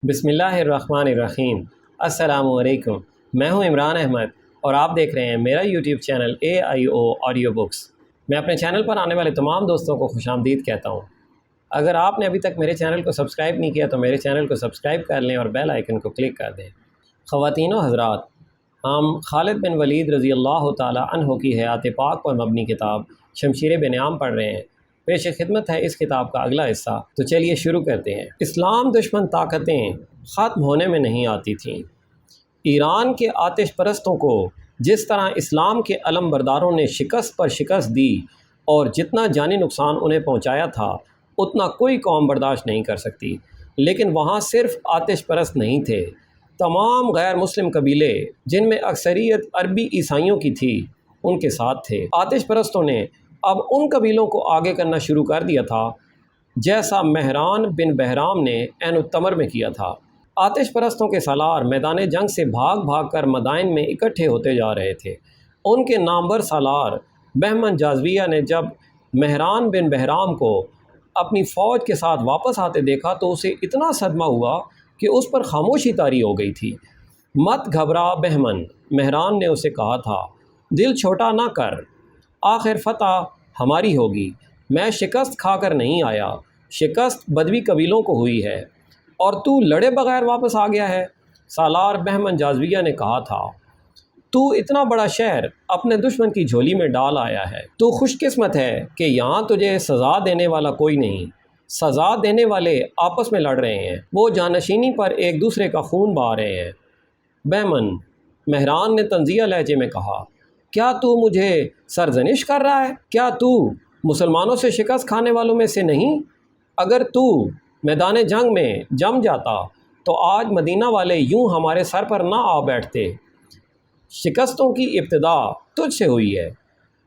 بسم اللہ الرحمن الرحیم۔ السلام علیکم، میں ہوں عمران احمد اور آپ دیکھ رہے ہیں میرا YouTube channel AIO audio books. میں اپنے چینل پر آنے والے تمام دوستوں کو خوش آمدید کہتا ہوں۔ اگر آپ نے ابھی تک میرے چینل کو سبسکرائب نہیں کیا تو میرے چینل کو سبسکرائب کر لیں اور بیل آئیکن کو کلک کر دیں۔ خواتین و حضرات، ہم خالد بن ولید رضی اللہ تعالی عنہ کی حیات پاک پر مبنی کتاب شمشیر بنیام پڑھ رہے ہیں۔ پیش خدمت ہے اس کتاب کا اگلا حصہ، تو چلیے شروع کرتے ہیں۔ اسلام دشمن طاقتیں ختم ہونے میں نہیں آتی تھیں۔ ایران کے آتش پرستوں کو جس طرح اسلام کے علم برداروں نے شکست پر شکست دی اور جتنا جانی نقصان انہیں پہنچایا تھا اتنا کوئی قوم برداشت نہیں کر سکتی، لیکن وہاں صرف آتش پرست نہیں تھے، تمام غیر مسلم قبیلے جن میں اکثریت عربی عیسائیوں کی تھی ان کے ساتھ تھے۔ آتش پرستوں نے اب ان قبیلوں کو آگے کرنا شروع کر دیا تھا جیسا مہران بن بہرام نے عین التمر میں کیا تھا۔ آتش پرستوں کے سالار میدان جنگ سے بھاگ بھاگ کر مدائن میں اکٹھے ہوتے جا رہے تھے۔ ان کے نامور سالار بہمن جازویہ نے جب مہران بن بہرام کو اپنی فوج کے ساتھ واپس آتے دیکھا تو اسے اتنا صدمہ ہوا کہ اس پر خاموشی طاری ہو گئی تھی۔ مت گھبرا بہمن، مہران نے اسے کہا تھا، دل چھوٹا نہ کر، آخر فتح ہماری ہوگی۔ میں شکست کھا کر نہیں آیا، شکست بدوی قبیلوں کو ہوئی ہے اور تو لڑے بغیر واپس آ گیا ہے۔ سالار بہمن جازویہ نے کہا تھا، تو اتنا بڑا شہر اپنے دشمن کی جھولی میں ڈال آیا ہے۔ تو خوش قسمت ہے کہ یہاں تجھے سزا دینے والا کوئی نہیں، سزا دینے والے آپس میں لڑ رہے ہیں، وہ جانشینی پر ایک دوسرے کا خون بہا رہے ہیں۔ بہمن، مہران نے طنزیہ لہجے میں کہا، کیا تو مجھے سرزنش کر رہا ہے؟ کیا تو مسلمانوں سے شکست کھانے والوں میں سے نہیں؟ اگر تو میدان جنگ میں جم جاتا تو آج مدینہ والے یوں ہمارے سر پر نہ آ بیٹھتے۔ شکستوں کی ابتدا تجھ سے ہوئی ہے،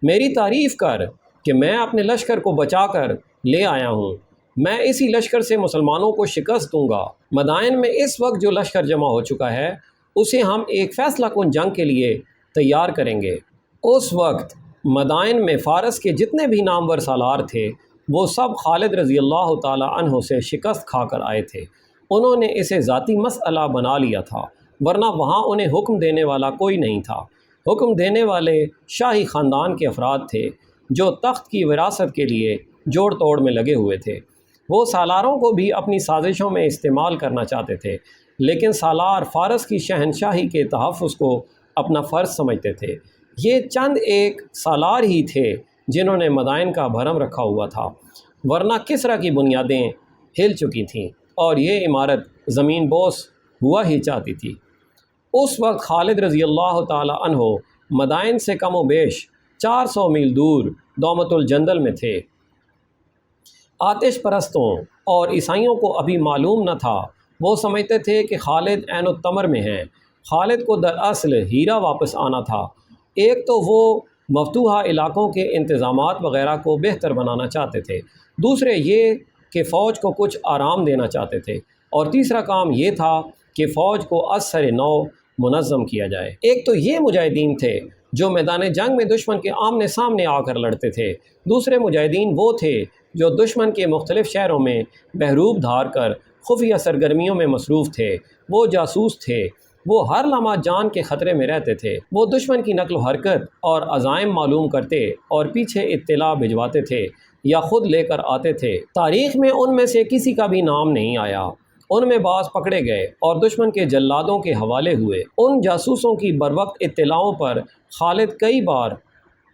میری تعریف کر کہ میں اپنے لشکر کو بچا کر لے آیا ہوں۔ میں اسی لشکر سے مسلمانوں کو شکست دوں گا۔ مدائن میں اس وقت جو لشکر جمع ہو چکا ہے اسے ہم ایک فیصلہ کن جنگ کے لیے تیار کریں گے۔ اس وقت مدائن میں فارس کے جتنے بھی نامور سالار تھے وہ سب خالد رضی اللہ تعالی عنہ سے شکست کھا کر آئے تھے۔ انہوں نے اسے ذاتی مسئلہ بنا لیا تھا، ورنہ وہاں انہیں حکم دینے والا کوئی نہیں تھا۔ حکم دینے والے شاہی خاندان کے افراد تھے جو تخت کی وراثت کے لیے جوڑ توڑ میں لگے ہوئے تھے۔ وہ سالاروں کو بھی اپنی سازشوں میں استعمال کرنا چاہتے تھے، لیکن سالار فارس کی شہنشاہی کے تحفظ کو اپنا فرض سمجھتے تھے۔ یہ چند ایک سالار ہی تھے جنہوں نے مدائن کا بھرم رکھا ہوا تھا، ورنہ کسریٰ کی بنیادیں ہل چکی تھیں اور یہ عمارت زمین بوس ہوا ہی چاہتی تھی۔ اس وقت خالد رضی اللہ تعالی عنہ مدائن سے کم و بیش 400 میل دور دومت الجندل میں تھے۔ آتش پرستوں اور عیسائیوں کو ابھی معلوم نہ تھا، وہ سمجھتے تھے کہ خالد عین التمر میں ہیں۔ خالد کو دراصل ہیرا واپس آنا تھا۔ ایک تو وہ مفتوحہ علاقوں کے انتظامات وغیرہ کو بہتر بنانا چاہتے تھے، دوسرے یہ کہ فوج کو کچھ آرام دینا چاہتے تھے، اور تیسرا کام یہ تھا کہ فوج کو از سر نو منظم کیا جائے۔ ایک تو یہ مجاہدین تھے جو میدان جنگ میں دشمن کے آمنے سامنے آ کر لڑتے تھے، دوسرے مجاہدین وہ تھے جو دشمن کے مختلف شہروں میں بحروب دھار کر خفیہ سرگرمیوں میں مصروف تھے۔ وہ جاسوس تھے، وہ ہر لمحہ جان کے خطرے میں رہتے تھے۔ وہ دشمن کی نقل و حرکت اور عزائم معلوم کرتے اور پیچھے اطلاع بھجواتے تھے یا خود لے کر آتے تھے۔ تاریخ میں ان میں سے کسی کا بھی نام نہیں آیا۔ ان میں بعض پکڑے گئے اور دشمن کے جلادوں کے حوالے ہوئے۔ ان جاسوسوں کی بروقت اطلاعوں پر خالد کئی بار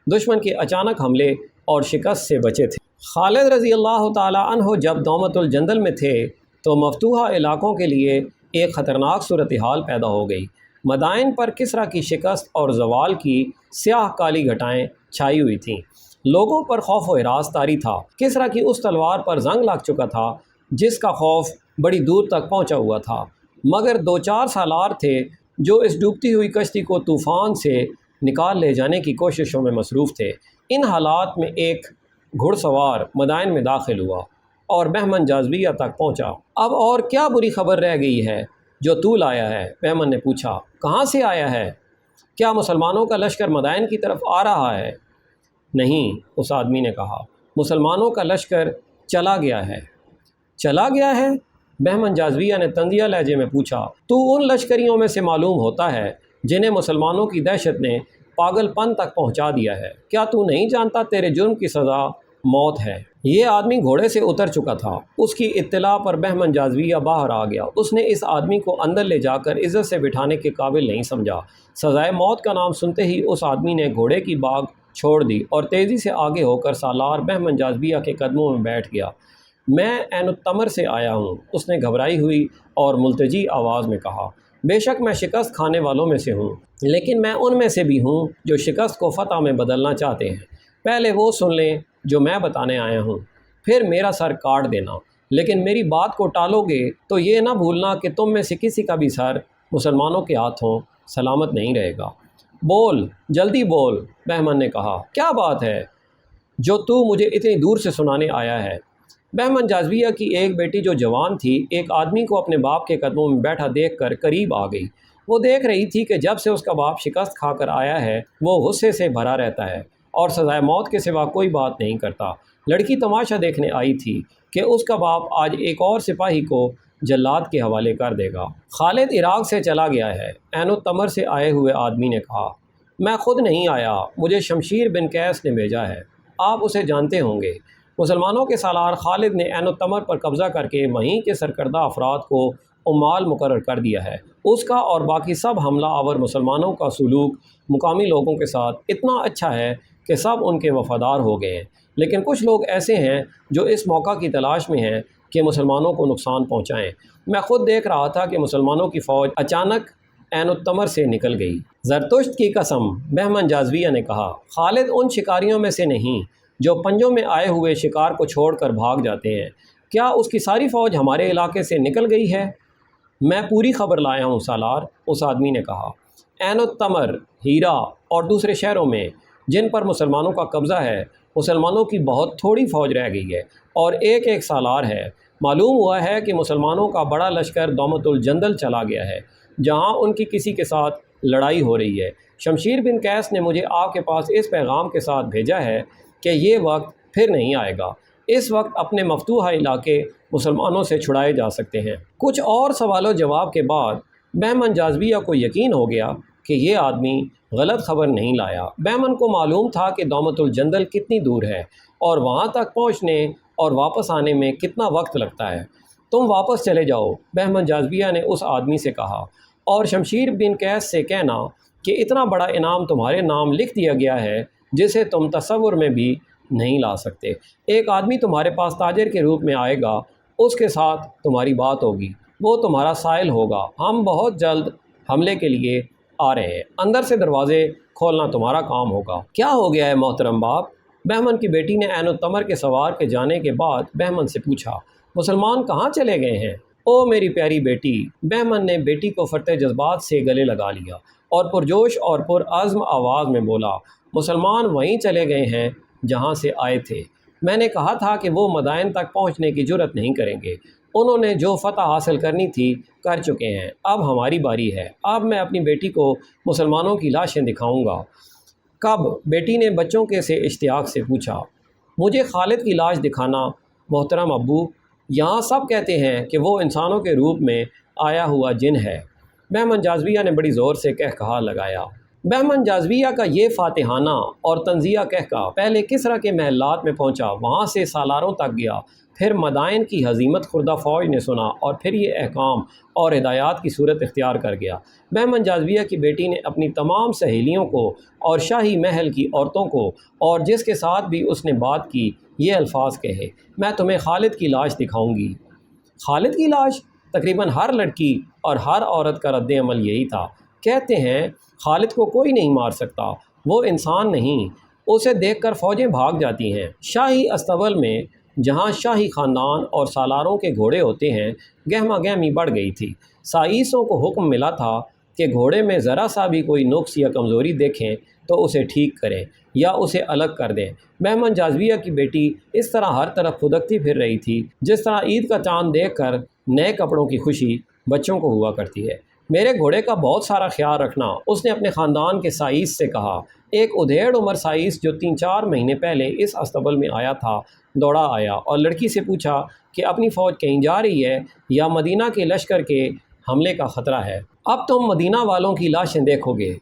دشمن کے اچانک حملے اور شکست سے بچے تھے۔ خالد رضی اللہ تعالی عنہ جب دومت الجندل میں تھے تو مفتوحہ علاقوں کے لیے ایک خطرناک صورتحال پیدا ہو گئی۔ مدائن پر کسریٰ کی شکست اور زوال کی سیاہ کالی گھٹائیں چھائی ہوئی تھیں۔ لوگوں پر خوف و ہراس طاری تھا۔ کسریٰ کی اس تلوار پر زنگ لگ چکا تھا جس کا خوف بڑی دور تک پہنچا ہوا تھا، مگر 2-4 سالار تھے جو اس ڈوبتی ہوئی کشتی کو طوفان سے نکال لے جانے کی کوششوں میں مصروف تھے۔ ان حالات میں ایک گھڑ سوار مدائن میں داخل ہوا اور بہمن جازویہ تک پہنچا۔ اب اور کیا بری خبر رہ گئی ہے جو تو لایا ہے؟ بہمن نے پوچھا۔ کہاں سے آیا ہے؟ کیا مسلمانوں کا لشکر مدائن کی طرف آ رہا ہے؟ نہیں، اس آدمی نے کہا، مسلمانوں کا لشکر چلا گیا ہے۔ چلا گیا ہے؟ بہمن جاذبیہ نے طنزیہ لہجے میں پوچھا، تو ان لشکریوں میں سے معلوم ہوتا ہے جنہیں مسلمانوں کی دہشت نے پاگل پن تک پہنچا دیا ہے؟ کیا تو نہیں جانتا تیرے جرم کی سزا موت ہے؟ یہ آدمی گھوڑے سے اتر چکا تھا۔ اس کی اطلاع پر بہمن جاذبیہ باہر آ گیا۔ اس نے اس آدمی کو اندر لے جا کر عزت سے بٹھانے کے قابل نہیں سمجھا۔ سزائے موت کا نام سنتے ہی اس آدمی نے گھوڑے کی باگ چھوڑ دی اور تیزی سے آگے ہو کر سالار بہمن جاذبیہ کے قدموں میں بیٹھ گیا۔ میں عین التمر سے آیا ہوں، اس نے گھبرائی ہوئی اور ملتجی آواز میں کہا۔ بے شک میں شکست کھانے والوں میں سے ہوں، لیکن میں ان میں سے بھی ہوں جو شکست کو فتح میں بدلنا چاہتے ہیں۔ پہلے وہ سن لیں جو میں بتانے آیا ہوں، پھر میرا سر کاٹ دینا، لیکن میری بات کو ٹالو گے تو یہ نہ بھولنا کہ تم میں سے کسی کا بھی سر مسلمانوں کے ہاتھوں سلامت نہیں رہے گا۔ بول، جلدی بول، بہمن نے کہا، کیا بات ہے جو تو مجھے اتنی دور سے سنانے آیا ہے؟ بہمن جاذبیہ کی ایک بیٹی جو جوان تھی ایک آدمی کو اپنے باپ کے قدموں میں بیٹھا دیکھ کر قریب آ گئی۔ وہ دیکھ رہی تھی کہ جب سے اس کا باپ شکست کھا کر آیا ہے وہ غصے سے بھرا رہتا ہے اور سزائے موت کے سوا کوئی بات نہیں کرتا۔ لڑکی تماشا دیکھنے آئی تھی کہ اس کا باپ آج ایک اور سپاہی کو جلاد کے حوالے کر دے گا۔ خالد عراق سے چلا گیا ہے، عین التمر سے آئے ہوئے آدمی نے کہا۔ میں خود نہیں آیا، مجھے شمشیر بن قیس نے بھیجا ہے، آپ اسے جانتے ہوں گے۔ مسلمانوں کے سالار خالد نے عین التمر پر قبضہ کر کے وہیں کے سرکردہ افراد کو عمال مقرر کر دیا ہے۔ اس کا اور باقی سب حملہ آور مسلمانوں کا سلوک مقامی لوگوں کے ساتھ اتنا اچھا ہے کہ سب ان کے وفادار ہو گئے ہیں، لیکن کچھ لوگ ایسے ہیں جو اس موقع کی تلاش میں ہیں کہ مسلمانوں کو نقصان پہنچائیں۔ میں خود دیکھ رہا تھا کہ مسلمانوں کی فوج اچانک عین التمر سے نکل گئی۔ زرتشت کی قسم، بہمن جاذبیہ نے کہا، خالد ان شکاریوں میں سے نہیں جو پنجوں میں آئے ہوئے شکار کو چھوڑ کر بھاگ جاتے ہیں۔ کیا اس کی ساری فوج ہمارے علاقے سے نکل گئی ہے؟ میں پوری خبر لایا ہوں سالار، اس آدمی نے کہا۔ عین التمر، ہیرا اور دوسرے شہروں میں جن پر مسلمانوں کا قبضہ ہے مسلمانوں کی بہت تھوڑی فوج رہ گئی ہے اور ایک سالار ہے۔ معلوم ہوا ہے کہ مسلمانوں کا بڑا لشکر دومت الجندل چلا گیا ہے جہاں ان کی کسی کے ساتھ لڑائی ہو رہی ہے۔ شمشیر بن قیس نے مجھے آپ کے پاس اس پیغام کے ساتھ بھیجا ہے کہ یہ وقت پھر نہیں آئے گا۔ اس وقت اپنے مفتوحہ علاقے مسلمانوں سے چھڑائے جا سکتے ہیں۔ کچھ اور سوال و جواب کے بعد بہمن جاذبیہ کو یقین ہو گیا کہ یہ آدمی غلط خبر نہیں لایا۔ بہمن کو معلوم تھا کہ دومت الجندل کتنی دور ہے اور وہاں تک پہنچنے اور واپس آنے میں کتنا وقت لگتا ہے۔ تم واپس چلے جاؤ، بہمن جاذبیہ نے اس آدمی سے کہا، اور شمشیر بن قیس سے کہنا کہ اتنا بڑا انعام تمہارے نام لکھ دیا گیا ہے جسے تم تصور میں بھی نہیں لا سکتے۔ ایک آدمی تمہارے پاس تاجر کے روپ میں آئے گا، اس کے ساتھ تمہاری بات ہوگی، وہ تمہارا سائل ہوگا۔ ہم بہت جلد حملے کے لیے آ رہے ہیں، اندر سے دروازے کھولنا تمہارا کام ہوگا۔ کیا ہو گیا ہے محترم باپ؟ بہمن کی بیٹی نے عین التمر کے سوار کے جانے کے بعد بہمن سے پوچھا، مسلمان کہاں چلے گئے ہیں؟ او میری پیاری بیٹی، بہمن نے بیٹی کو فرتے جذبات سے گلے لگا لیا اور پرجوش اور پرعزم آواز میں بولا، مسلمان وہیں چلے گئے ہیں جہاں سے آئے تھے۔ میں نے کہا تھا کہ وہ مدائن تک پہنچنے کی جرت نہیں کریں گے۔ انہوں نے جو فتح حاصل کرنی تھی کر چکے ہیں، اب ہماری باری ہے۔ اب میں اپنی بیٹی کو مسلمانوں کی لاشیں دکھاؤں گا۔ کب؟ بیٹی نے بچوں کے سے اشتیاق سے پوچھا۔ مجھے خالد کی لاش دکھانا محترم ابو، یہاں سب کہتے ہیں کہ وہ انسانوں کے روپ میں آیا ہوا جن ہے۔ بہمن جاذبیہ نے بڑی زور سے کہا لگایا۔ بہمن جاذبیہ کا یہ فاتحانہ اور تنزیہ کہا پہلے کسریٰ کے محلات میں پہنچا، وہاں سے سالاروں تک گیا، پھر مدائن کی ہزیمت خوردہ فوج نے سنا اور پھر یہ احکام اور ہدایات کی صورت اختیار کر گیا۔ بہمن جاذبیہ کی بیٹی نے اپنی تمام سہیلیوں کو اور شاہی محل کی عورتوں کو اور جس کے ساتھ بھی اس نے بات کی یہ الفاظ کہے، میں تمہیں خالد کی لاش دکھاؤں گی۔ خالد کی لاش؟ تقریباً ہر لڑکی اور ہر عورت کا رد عمل یہی تھا۔ کہتے ہیں خالد کو کوئی نہیں مار سکتا، وہ انسان نہیں، اسے دیکھ کر فوجیں بھاگ جاتی ہیں۔ شاہی استبل میں جہاں شاہی خاندان اور سالاروں کے گھوڑے ہوتے ہیں گہما گہمی بڑھ گئی تھی۔ سائیسوں کو حکم ملا تھا کہ گھوڑے میں ذرا سا بھی کوئی نقص یا کمزوری دیکھیں تو اسے ٹھیک کریں یا اسے الگ کر دیں۔ بہمن جاذبیہ کی بیٹی اس طرح ہر طرف پھدکتی پھر رہی تھی جس طرح عید کا چاند دیکھ کر نئے کپڑوں کی خوشی بچوں کو ہوا کرتی ہے۔ میرے گھوڑے کا بہت سارا خیال رکھنا، اس نے اپنے خاندان کے سائس سے کہا۔ ایک ادھیڑ عمر سائس جو 3-4 مہینے پہلے اس استبل میں آیا تھا دوڑا آیا اور لڑکی سے پوچھا کہ اپنی فوج کہیں جا رہی ہے یا مدینہ کے لشکر کے حملے کا خطرہ ہے؟ اب تم مدینہ والوں کی لاشیں دیکھو گے،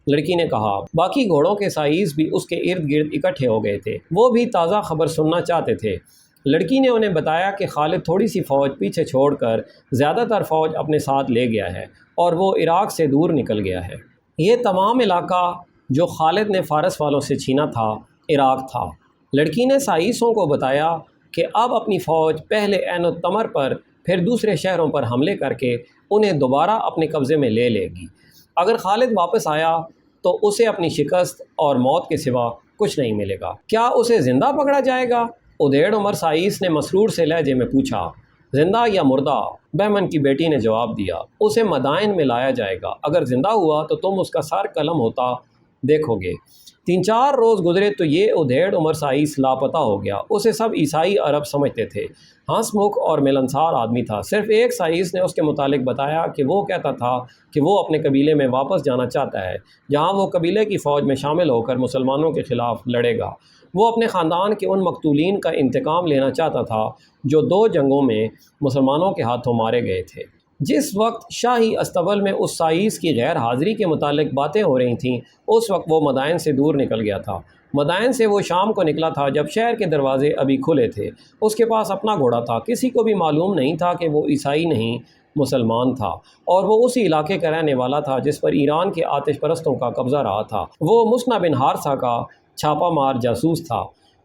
لڑکی نے کہا۔ باقی گھوڑوں کے سائز بھی اس کے ارد گرد اکٹھے ہو گئے تھے، وہ بھی تازہ خبر سننا چاہتے تھے۔ لڑکی نے انہیں بتایا کہ خالد تھوڑی سی فوج پیچھے چھوڑ کر زیادہ تر فوج اپنے ساتھ لے گیا ہے اور وہ عراق سے دور نکل گیا ہے۔ یہ تمام علاقہ جو خالد نے فارس والوں سے چھینا تھا عراق تھا۔ لڑکی نے سائسوں کو بتایا کہ اب اپنی فوج پہلے عین التمر پر پھر دوسرے شہروں پر حملے کر کے انہیں دوبارہ اپنے قبضے میں لے لے گی۔ اگر خالد واپس آیا تو اسے اپنی شکست اور موت کے سوا کچھ نہیں ملے گا۔ کیا اسے زندہ پکڑا جائے گا؟ ادھیڑ عمر سائس نے مسرور سے لہجے میں پوچھا۔ زندہ یا مردہ؟ بہمن کی بیٹی نے جواب دیا۔ اسے مدائن میں لایا جائے گا، اگر زندہ ہوا تو تم اس کا سر قلم ہوتا دیکھو گے۔ 3-4 روز گزرے تو یہ ادھیڑ عمر سائس لاپتہ ہو گیا۔ اسے سب عیسائی عرب سمجھتے تھے، ہنس مکھ اور ملنسار آدمی تھا۔ صرف ایک سائس نے اس کے متعلق بتایا کہ وہ کہتا تھا کہ وہ اپنے قبیلے میں واپس جانا چاہتا ہے، جہاں وہ قبیلے کی فوج میں شامل ہو کر مسلمانوں کے خلاف لڑے گا۔ وہ اپنے خاندان کے ان مقتولین کا انتقام لینا چاہتا تھا جو 2 جنگوں میں مسلمانوں کے ہاتھوں مارے گئے تھے۔ جس وقت شاہی استبل میں اس سائس کی غیر حاضری کے متعلق باتیں ہو رہی تھیں، اس وقت وہ مدائن سے دور نکل گیا تھا۔ مدائن سے وہ شام کو نکلا تھا جب شہر کے دروازے ابھی کھلے تھے۔ اس کے پاس اپنا گھوڑا تھا، کسی کو بھی معلوم نہیں تھا کہ وہ عیسائی نہیں مسلمان تھا، اور وہ اسی علاقے کا رہنے والا تھا جس پر ایران کے آتش پرستوں کا قبضہ رہا تھا۔ وہ مصنع بن حارثہ کا چھاپا مار جاسوس تھا۔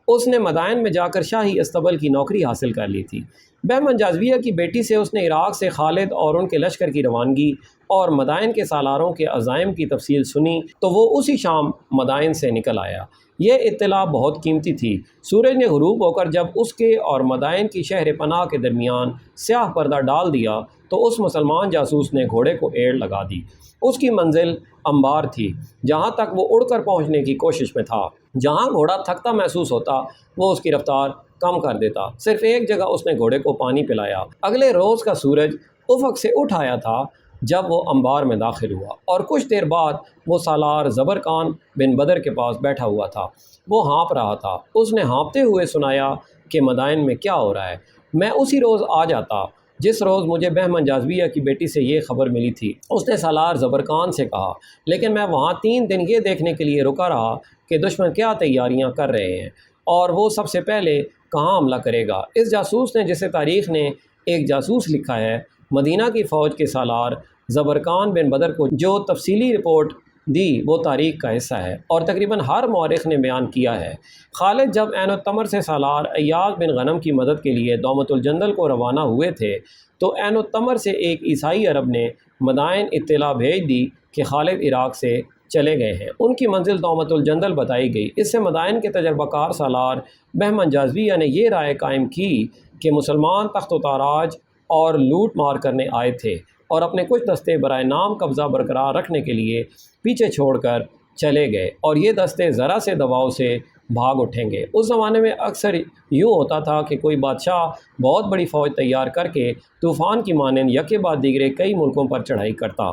اس نے مدائن میں جا کر شاہی استبل کی نوکری حاصل کر لی تھی۔ بہمن جازویہ کی بیٹی سے اس نے عراق سے خالد اور ان کے لشکر کی روانگی اور مدائن کے سالاروں کے عزائم کی تفصیل سنی تو وہ اسی شام مدائن سے نکل آیا۔ یہ اطلاع بہت قیمتی تھی۔ سورج نے غروب ہو کر جب اس کے اور مدائن کی شہر پناہ کے درمیان سیاہ پردہ ڈال دیا تو اس مسلمان جاسوس نے گھوڑے کو ایڑ لگا دی۔ اس کی منزل انبار تھی، جہاں تک وہ اڑ کر پہنچنے کی کوشش میں تھا۔ جہاں گھوڑا تھکتا محسوس ہوتا وہ اس کی رفتار کم کر دیتا۔ صرف ایک جگہ اس نے گھوڑے کو پانی پلایا۔ اگلے روز کا سورج افق سے اٹھ آیا تھا جب وہ انبار میں داخل ہوا، اور کچھ دیر بعد وہ سالار زبرقان بن بدر کے پاس بیٹھا ہوا تھا۔ وہ ہانپ رہا تھا۔ اس نے ہانپتے ہوئے سنایا کہ مدائن میں کیا ہو رہا ہے۔ میں اسی روز آ جاتا جس روز مجھے بہمن جازویہ کی بیٹی سے یہ خبر ملی تھی، اس نے سالار زبرقان سے کہا، لیکن میں وہاں 3 دن یہ دیکھنے کے لیے رکا رہا کہ دشمن کیا تیاریاں کر رہے ہیں اور وہ سب سے پہلے کہاں حملہ کرے گا۔ اس جاسوس نے، جسے تاریخ نے ایک جاسوس لکھا ہے، مدینہ کی فوج کے سالار زبرقان بن بدر کو جو تفصیلی رپورٹ دی وہ تاریخ کا حصہ ہے، اور تقریباً ہر مورخ نے بیان کیا ہے۔ خالد جب عین التمر سے سالار ایاز بن غنم کی مدد کے لیے دومت الجندل کو روانہ ہوئے تھے تو عین التمر سے ایک عیسائی عرب نے مدائن اطلاع بھیج دی کہ خالد عراق سے چلے گئے ہیں۔ ان کی منزل دومت الجندل بتائی گئی۔ اس سے مدائن کے تجربہ کار سالار بہمن جازویہ نے یہ رائے قائم کی کہ مسلمان تخت و تاراج اور لوٹ مار کرنے آئے تھے اور اپنے کچھ دستے برائے نام قبضہ برقرار رکھنے کے لیے پیچھے چھوڑ کر چلے گئے، اور یہ دستے ذرا سے دباؤ سے بھاگ اٹھیں گے۔ اس زمانے میں اکثر یوں ہوتا تھا کہ کوئی بادشاہ بہت بڑی فوج تیار کر کے طوفان کی مانند یکے بعد دیگرے کئی ملکوں پر چڑھائی کرتا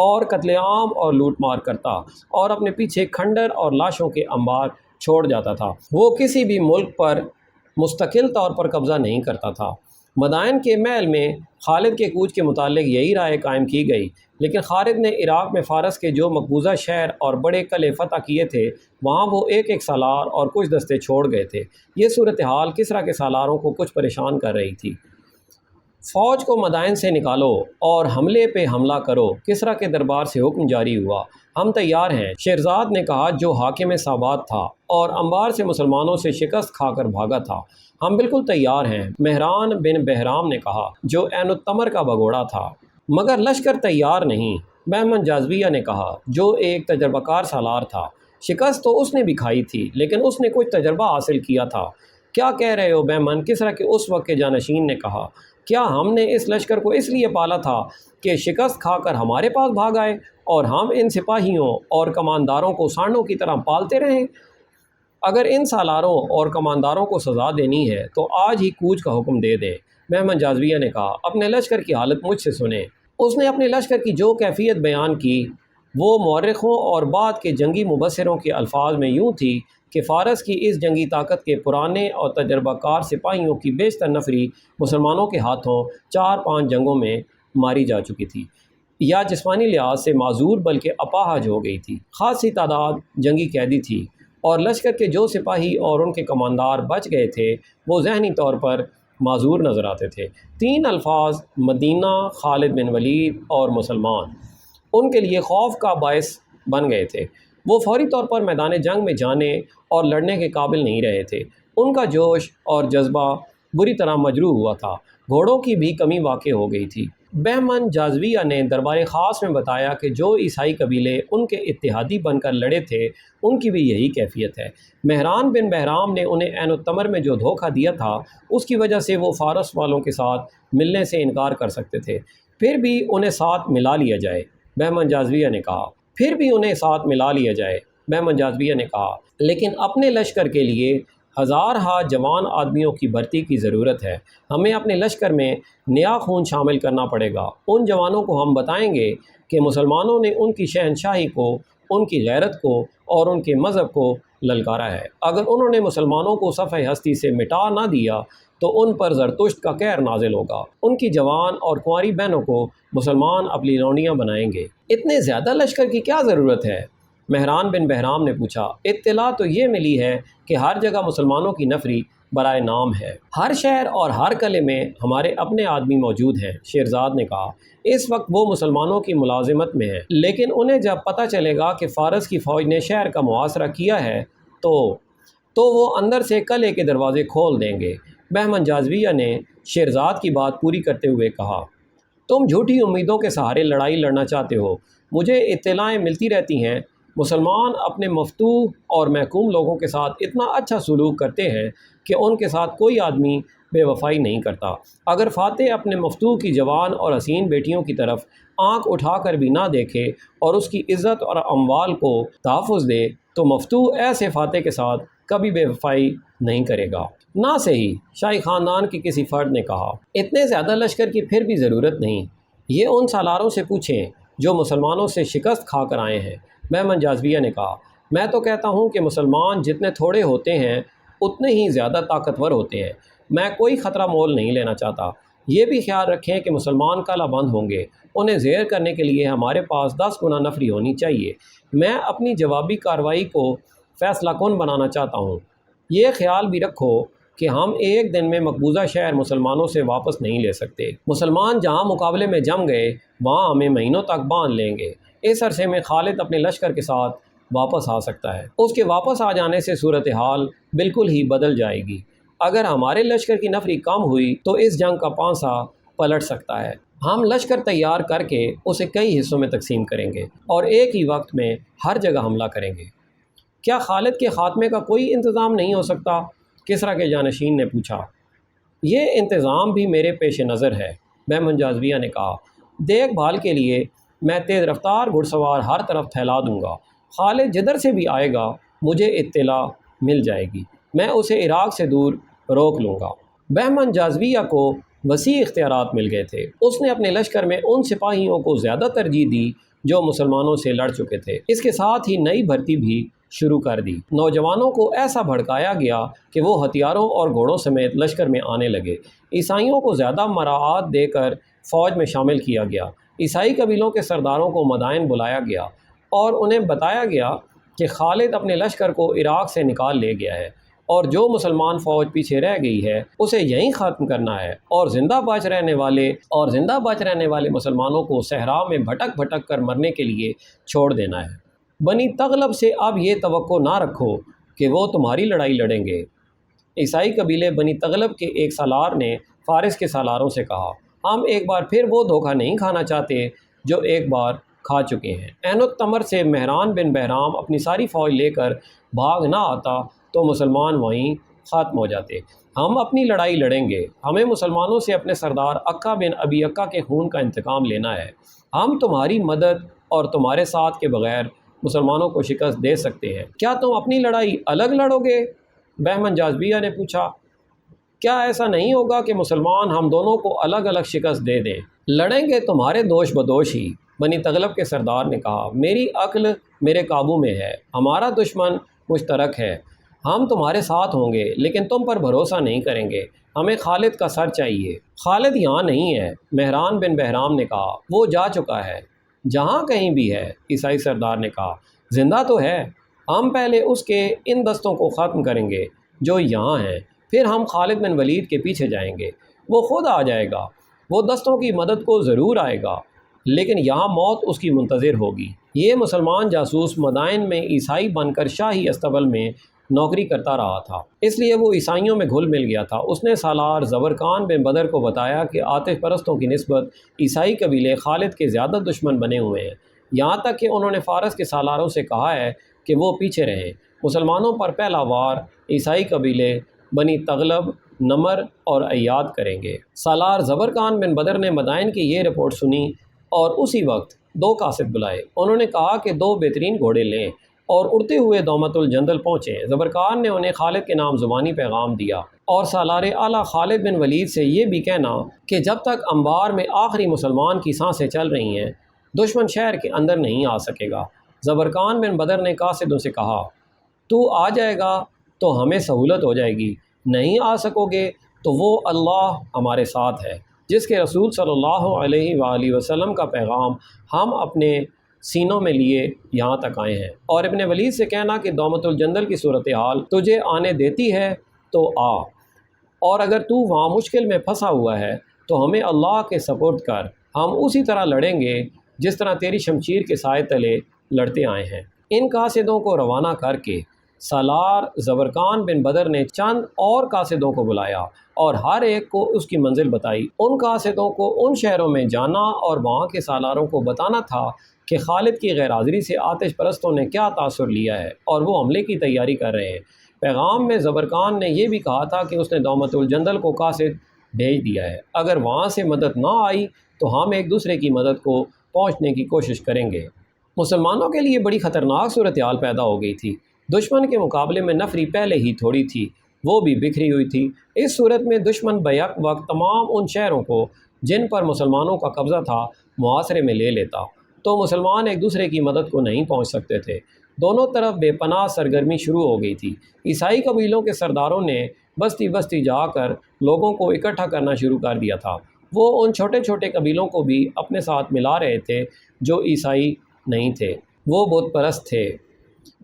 اور قتل عام اور لوٹ مار کرتا اور اپنے پیچھے کھنڈر اور لاشوں کے انبار چھوڑ جاتا تھا۔ وہ کسی بھی ملک پر مستقل طور پر قبضہ نہیں کرتا تھا۔ مدائن کے محل میں خالد کے کوچ کے متعلق یہی رائے قائم کی گئی، لیکن خالد نے عراق میں فارس کے جو مقبوضہ شہر اور بڑے قلعے فتح کیے تھے وہاں وہ ایک سالار اور کچھ دستے چھوڑ گئے تھے۔ یہ صورتحال کسریٰ کے سالاروں کو کچھ پریشان کر رہی تھی۔ فوج کو مدائن سے نکالو اور حملے پہ حملہ کرو، کسریٰ کے دربار سے حکم جاری ہوا۔ ہم تیار ہیں، شیرزاد نے کہا جو حاکم سابات تھا اور انبار سے مسلمانوں سے شکست کھا کر بھاگا تھا۔ ہم بالکل تیار ہیں، مہران بن بہرام نے کہا جو عین التمر کا بگوڑا تھا۔ مگر لشکر تیار نہیں، بہمن جازویہ نے کہا جو ایک تجربہ کار سالار تھا۔ شکست تو اس نے بھی کھائی تھی، لیکن اس نے کچھ تجربہ حاصل کیا تھا۔ کیا کہہ رہے ہو بہمن؟ کسریٰ کے اس وقت کے جانشین نے کہا، کیا ہم نے اس لشکر کو اس لیے پالا تھا کہ شکست کھا کر ہمارے پاس بھاگ آئے اور ہم ان سپاہیوں اور کمانداروں کو سانڈوں کی طرح پالتے رہیں؟ اگر ان سالاروں اور کمانداروں کو سزا دینی ہے تو آج ہی کوچ کا حکم دے دیں۔ بہمن جازویہ نے کہا، اپنے لشکر کی حالت مجھ سے سنیں۔ اس نے اپنے لشکر کی جو کیفیت بیان کی وہ مورخوں اور بعد کے جنگی مبصروں کے الفاظ میں یوں تھی کہ فارس کی اس جنگی طاقت کے پرانے اور تجربہ کار سپاہیوں کی بیشتر نفری مسلمانوں کے ہاتھوں 4-5 جنگوں میں ماری جا چکی تھی یا جسمانی لحاظ سے معذور بلکہ اپاہج ہو گئی تھی۔ خاصی تعداد جنگی قیدی تھی اور لشکر کے جو سپاہی اور ان کے کماندار بچ گئے تھے وہ ذہنی طور پر معذور نظر آتے تھے۔ 3 الفاظ مدینہ، خالد بن ولید اور مسلمان ان کے لیے خوف کا باعث بن گئے تھے۔ وہ فوری طور پر میدان جنگ میں جانے اور لڑنے کے قابل نہیں رہے تھے۔ ان کا جوش اور جذبہ بری طرح مجروح ہوا تھا۔ گھوڑوں کی بھی کمی واقع ہو گئی تھی۔ بہمن جازویہ نے دربار خاص میں بتایا کہ جو عیسائی قبیلے ان کے اتحادی بن کر لڑے تھے ان کی بھی یہی کیفیت ہے۔ مہران بن بہرام نے انہیں عین التمر میں جو دھوکہ دیا تھا اس کی وجہ سے وہ فارس والوں کے ساتھ ملنے سے انکار کر سکتے تھے، پھر بھی انہیں ساتھ ملا لیا جائے، بہمن جازویہ نے کہا۔ بہمن جازویہ نے کہا لیکن اپنے لشکر کے لیے ہزارہا جوان آدمیوں کی بھرتی کی ضرورت ہے۔ ہمیں اپنے لشکر میں نیا خون شامل کرنا پڑے گا۔ ان جوانوں کو ہم بتائیں گے کہ مسلمانوں نے ان کی شہنشاہی کو، ان کی غیرت کو اور ان کے مذہب کو للکارا ہے۔ اگر انہوں نے مسلمانوں کو صفحہ ہستی سے مٹا نہ دیا تو ان پر زرتشت کا قہر نازل ہوگا۔ ان کی جوان اور کنواری بہنوں کو مسلمان اپنی لونڈیاں بنائیں گے۔ اتنے زیادہ لشکر کی کیا ضرورت ہے؟ مہران بن بہرام نے پوچھا۔ اطلاع تو یہ ملی ہے کہ ہر جگہ مسلمانوں کی نفری برائے نام ہے۔ ہر شہر اور ہر قلعے میں ہمارے اپنے آدمی موجود ہیں، شیرزاد نے کہا۔ اس وقت وہ مسلمانوں کی ملازمت میں ہیں، لیکن انہیں جب پتہ چلے گا کہ فارس کی فوج نے شہر کا محاصرہ کیا ہے تو وہ اندر سے قلعے کے دروازے کھول دیں گے۔ بہمن جازویہ نے شیرزاد کی بات پوری کرتے ہوئے کہا، تم جھوٹی امیدوں کے سہارے لڑائی لڑنا چاہتے ہو۔ مجھے اطلاعیں ملتی رہتی ہیں مسلمان اپنے مفتوح اور محکوم لوگوں کے ساتھ اتنا اچھا سلوک کرتے ہیں کہ ان کے ساتھ کوئی آدمی بے وفائی نہیں کرتا۔ اگر فاتح اپنے مفتوح کی جوان اور حسین بیٹیوں کی طرف آنکھ اٹھا کر بھی نہ دیکھے اور اس کی عزت اور اموال کو تحفظ دے تو مفتوح ایسے فاتح کے ساتھ کبھی بے وفائی نہیں کرے گا۔ نہ صحیح، شاہی خاندان کے کسی فرد نے کہا۔ اتنے زیادہ لشکر کی پھر بھی ضرورت نہیں، یہ ان سالاروں سے پوچھیں جو مسلمانوں سے شکست کھا کر آئے ہیں۔ بہمن جازویہ نے کہا، میں تو کہتا ہوں کہ مسلمان جتنے تھوڑے ہوتے ہیں اتنے ہی زیادہ طاقتور ہوتے ہیں۔ میں کوئی خطرہ مول نہیں لینا چاہتا۔ یہ بھی خیال رکھیں کہ مسلمان کالہ بند ہوں گے، انہیں زیر کرنے کے لیے ہمارے پاس 10 گنا نفری ہونی چاہیے۔ میں اپنی جوابی کارروائی کو فیصلہ کن بنانا چاہتا ہوں۔ یہ خیال بھی رکھو کہ ہم ایک دن میں مقبوضہ شہر مسلمانوں سے واپس نہیں لے سکتے۔ مسلمان جہاں مقابلے میں جم گئے وہاں ہمیں مہینوں تک باندھ لیں گے۔ اس عرصے میں خالد اپنے لشکر کے ساتھ واپس آ سکتا ہے۔ اس کے واپس آ جانے سے صورتحال بالکل ہی بدل جائے گی۔ اگر ہمارے لشکر کی نفری کم ہوئی تو اس جنگ کا پانسا پلٹ سکتا ہے۔ ہم لشکر تیار کر کے اسے کئی حصوں میں تقسیم کریں گے اور ایک ہی وقت میں ہر جگہ حملہ کریں گے۔ کیا خالد کے خاتمے کا کوئی انتظام نہیں ہو سکتا؟ کسریٰ کے جانشین نے پوچھا۔ یہ انتظام بھی میرے پیش نظر ہے، بہمن جازویہ نے کہا۔ دیکھ بھال کے لیے میں تیز رفتار گھڑ سوار ہر طرف پھیلا دوں گا۔ خالد جدھر سے بھی آئے گا مجھے اطلاع مل جائے گی، میں اسے عراق سے دور روک لوں گا۔ بہمن جازویہ کو وسیع اختیارات مل گئے تھے۔ اس نے اپنے لشکر میں ان سپاہیوں کو زیادہ ترجیح دی جو مسلمانوں سے لڑ چکے تھے۔ اس کے ساتھ ہی نئی بھرتی بھی شروع کر دی۔ نوجوانوں کو ایسا بھڑکایا گیا کہ وہ ہتھیاروں اور گھوڑوں سمیت لشکر میں آنے لگے۔ عیسائیوں کو زیادہ مراعات دے کر فوج میں شامل کیا گیا۔ عیسائی قبیلوں کے سرداروں کو مدائن بلایا گیا اور انہیں بتایا گیا کہ خالد اپنے لشکر کو عراق سے نکال لے گیا ہے اور جو مسلمان فوج پیچھے رہ گئی ہے اسے یہیں ختم کرنا ہے اور زندہ بچ رہنے والے مسلمانوں کو صحرا میں بھٹک بھٹک کر مرنے کے لیے چھوڑ دینا ہے۔ بنی تغلب سے اب یہ توقع نہ رکھو کہ وہ تمہاری لڑائی لڑیں گے۔ عیسائی قبیلے بنی تغلب کے ایک سالار نے فارس کے سالاروں سے کہا، ہم ایک بار پھر وہ دھوکہ نہیں کھانا چاہتے جو ایک بار کھا چکے ہیں۔ عین التمر سے مہران بن بہرام اپنی ساری فوج لے کر بھاگ نہ آتا تو مسلمان وہیں ختم ہو جاتے۔ ہم اپنی لڑائی لڑیں گے۔ ہمیں مسلمانوں سے اپنے سردار عکا بن ابی عکا کے خون کا انتقام لینا ہے۔ ہم تمہاری مدد اور تمہارے ساتھ کے بغیر مسلمانوں کو شکست دے سکتے ہیں۔ کیا تم اپنی لڑائی الگ لڑو گے؟ بہمن جازویہ نے پوچھا۔ کیا ایسا نہیں ہوگا کہ مسلمان ہم دونوں کو الگ الگ شکست دے دیں؟ لڑیں گے تمہارے دوش بدوش ہی، بنی تغلب کے سردار نے کہا۔ میری عقل میرے قابو میں ہے، ہمارا دشمن مشترک ہے، ہم تمہارے ساتھ ہوں گے لیکن تم پر بھروسہ نہیں کریں گے، ہمیں خالد کا سر چاہیے۔ خالد یہاں نہیں ہے، مہران بن بہرام نے کہا، وہ جا چکا ہے۔ جہاں کہیں بھی ہے، عیسائی سردار نے کہا، زندہ تو ہے، ہم پہلے اس کے ان دستوں کو ختم کریں گے جو یہاں ہیں، پھر ہم خالد بن ولید کے پیچھے جائیں گے، وہ خود آ جائے گا، وہ دستوں کی مدد کو ضرور آئے گا، لیکن یہاں موت اس کی منتظر ہوگی۔ یہ مسلمان جاسوس مدائن میں عیسائی بن کر شاہی استبل میں نوکری کرتا رہا تھا، اس لیے وہ عیسائیوں میں گھل مل گیا تھا۔ اس نے سالار زبرقان بن بدر کو بتایا کہ آتش پرستوں کی نسبت عیسائی قبیلے خالد کے زیادہ دشمن بنے ہوئے ہیں، یہاں تک کہ انہوں نے فارس کے سالاروں سے کہا ہے کہ وہ پیچھے رہیں۔ مسلمانوں پر پہلا وار عیسائی قبیلے بنی تغلب، نمر اور ایاد کریں گے۔ سالار زبرقان بن بدر نے مدائن کی یہ رپورٹ سنی اور اسی وقت 2 قاصد بلائے۔ انہوں نے کہا کہ 2 بہترین گھوڑے لیں اور اڑتے ہوئے دومت الجندل پہنچیں۔ زبرقان نے انہیں خالد کے نام زبانی پیغام دیا اور سالار اعلیٰ خالد بن ولید سے یہ بھی کہنا کہ جب تک انبار میں آخری مسلمان کی سانسیں چل رہی ہیں، دشمن شہر کے اندر نہیں آ سکے گا۔ زبرقان بن بدر نے قاصدوں سے کہا، تو آ جائے گا تو ہمیں سہولت ہو جائے گی، نہیں آ سکو گے تو وہ اللہ ہمارے ساتھ ہے جس کے رسول صلی اللہ علیہ وآلہ وسلم کا پیغام ہم اپنے سینوں میں لیے یہاں تک آئے ہیں۔ اور ابن ولید سے کہنا کہ دومت الجندل کی صورتحال تجھے آنے دیتی ہے تو آ، اور اگر تو وہاں مشکل میں پھنسا ہوا ہے تو ہمیں اللہ کے سپرد کر، ہم اسی طرح لڑیں گے جس طرح تیری شمشیر کے سائے تلے لڑتے آئے ہیں۔ ان قاصدوں کو روانہ کر کے سالار زبرقان بن بدر نے چند اور قاصدوں کو بلایا اور ہر ایک کو اس کی منزل بتائی۔ ان قاصدوں کو ان شہروں میں جانا اور وہاں کے سالاروں کو بتانا تھا کہ خالد کی غیر حاضری سے آتش پرستوں نے کیا تاثر لیا ہے اور وہ حملے کی تیاری کر رہے ہیں۔ پیغام میں زبرقان نے یہ بھی کہا تھا کہ اس نے دومت الجندل کو قاصد بھیج دیا ہے، اگر وہاں سے مدد نہ آئی تو ہم ایک دوسرے کی مدد کو پہنچنے کی کوشش کریں گے۔ مسلمانوں کے لیے بڑی خطرناک صورتحال پیدا ہو گئی تھی۔ دشمن کے مقابلے میں نفری پہلے ہی تھوڑی تھی، وہ بھی بکھری ہوئی تھی۔ اس صورت میں دشمن بیک وقت تمام ان شہروں کو جن پر مسلمانوں کا قبضہ تھا محاصرے میں لے لیتا، تو مسلمان ایک دوسرے کی مدد کو نہیں پہنچ سکتے تھے۔ دونوں طرف بے پناہ سرگرمی شروع ہو گئی تھی۔ عیسائی قبیلوں کے سرداروں نے بستی بستی جا کر لوگوں کو اکٹھا کرنا شروع کر دیا تھا۔ وہ ان چھوٹے چھوٹے قبیلوں کو بھی اپنے ساتھ ملا رہے تھے جو عیسائی نہیں تھے، وہ بت پرست تھے۔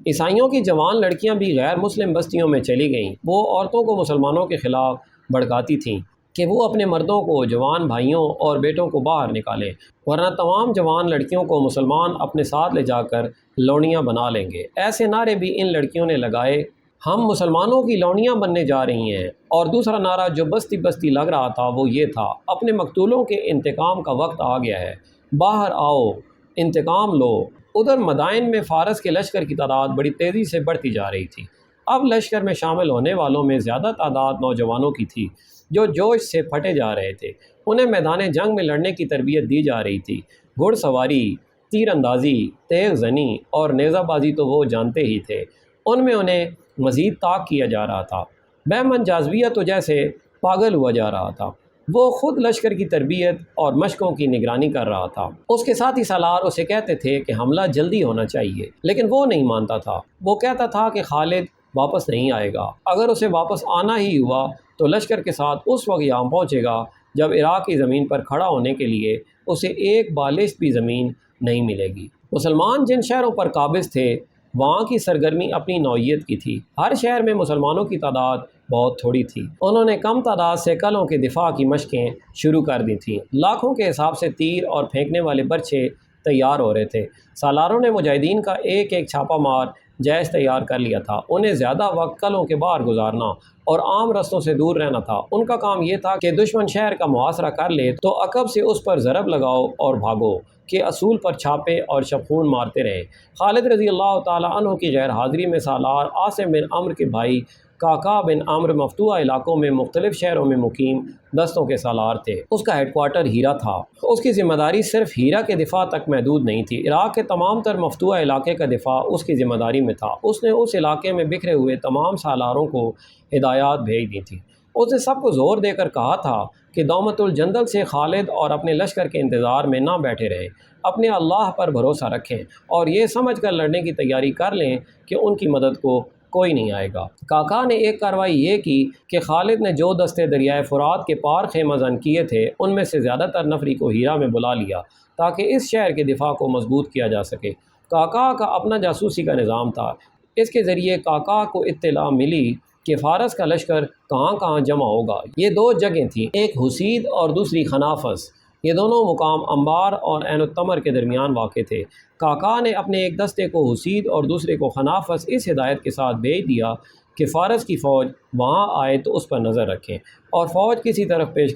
عیسائیوں کی جوان لڑکیاں بھی غیر مسلم بستیوں میں چلی گئیں۔ وہ عورتوں کو مسلمانوں کے خلاف بھڑکاتی تھیں کہ وہ اپنے مردوں کو، جوان بھائیوں اور بیٹوں کو باہر نکالیں، ورنہ تمام جوان لڑکیوں کو مسلمان اپنے ساتھ لے جا کر لونیاں بنا لیں گے۔ ایسے نعرے بھی ان لڑکیوں نے لگائے، ہم مسلمانوں کی لونیاں بننے جا رہی ہیں۔ اور دوسرا نعرہ جو بستی بستی لگ رہا تھا وہ یہ تھا، اپنے مقتولوں کے انتقام کا وقت آ گیا ہے، باہر آؤ، انتقام لو۔ ادھر مدائن میں فارس کے لشکر کی تعداد بڑی تیزی سے بڑھتی جا رہی تھی۔ اب لشکر میں شامل ہونے والوں میں زیادہ تعداد نوجوانوں کی تھی جو جوش سے پھٹے جا رہے تھے۔ انہیں میدان جنگ میں لڑنے کی تربیت دی جا رہی تھی۔ گھڑ سواری، تیر اندازی، تیغ زنی اور نیزہ بازی تو وہ جانتے ہی تھے، ان میں انہیں مزید طاق کیا جا رہا تھا۔ بہمن جاذبیہ تو جیسے پاگل ہوا جا رہا تھا، وہ خود لشکر کی تربیت اور مشقوں کی نگرانی کر رہا تھا۔ اس کے ساتھی سالار اسے کہتے تھے کہ حملہ جلدی ہونا چاہیے، لیکن وہ نہیں مانتا تھا۔ وہ کہتا تھا کہ خالد واپس نہیں آئے گا، اگر اسے واپس آنا ہی ہوا تو لشکر کے ساتھ اس وقت یہاں پہنچے گا جب عراق کی زمین پر کھڑا ہونے کے لیے اسے ایک بالشت بھی زمین نہیں ملے گی۔ مسلمان جن شہروں پر قابض تھے وہاں کی سرگرمی اپنی نوعیت کی تھی۔ ہر شہر میں مسلمانوں کی تعداد بہت تھوڑی تھی۔ انہوں نے کم تعداد سے قلعوں کے دفاع کی مشقیں شروع کر دی تھیں۔ لاکھوں کے حساب سے تیر اور پھینکنے والے برچھے تیار ہو رہے تھے۔ سالاروں نے مجاہدین کا ایک ایک چھاپا مار جیش تیار کر لیا تھا۔ انہیں زیادہ وقت قلعوں کے باہر گزارنا اور عام رستوں سے دور رہنا تھا۔ ان کا کام یہ تھا کہ دشمن شہر کا محاصرہ کر لے تو عقب سے اس پر ضرب لگاؤ اور بھاگو کے اصول پر چھاپے اور شبخون مارتے رہے۔ خالد رضی اللہ تعالیٰ عنہ کی غیر حاضری میں سالار عاصم بن عمرو کے بھائی کاکا بن عمرو مفتوحہ علاقوں میں مختلف شہروں میں مقیم دستوں کے سالار تھے۔ اس کا ہیڈ کوارٹر ہیرا تھا۔ اس کی ذمہ داری صرف ہیرا کے دفاع تک محدود نہیں تھی، عراق کے تمام تر مفتوحہ علاقے کا دفاع اس کی ذمہ داری میں تھا۔ اس نے اس علاقے میں بکھرے ہوئے تمام سالاروں کو ہدایات بھیج دی تھی اس نے سب کو زور دے کر کہا تھا کہ دومت الجندل سے خالد اور اپنے لشکر کے انتظار میں نہ بیٹھے رہیں، اپنے اللہ پر بھروسہ رکھیں اور یہ سمجھ کر لڑنے کی تیاری کر لیں کہ ان کی مدد کو کوئی نہیں آئے گا۔ کاکا نے ایک کارروائی یہ کی کہ خالد نے جو دستے دریائے فرات کے پار خیمہ زن کیے تھے ان میں سے زیادہ تر نفری کو ہیرا میں بلا لیا تاکہ اس شہر کے دفاع کو مضبوط کیا جا سکے۔ کاکا کا اپنا جاسوسی کا نظام تھا، اس کے ذریعے کاکا کو اطلاع ملی کہ فارس کا لشکر کہاں کہاں جمع ہوگا۔ یہ دو جگہیں تھیں، ایک حسید اور دوسری خنافس۔ یہ دونوں مقام انبار اور عین التمر کے درمیان واقع تھے۔ کاکا نے اپنے ایک دستے کو حسید اور دوسرے کو خنافس اس ہدایت کے ساتھ بھیج دیا کہ فارس کی فوج وہاں آئے تو اس پر نظر رکھیں اور فوج کسی طرف پیش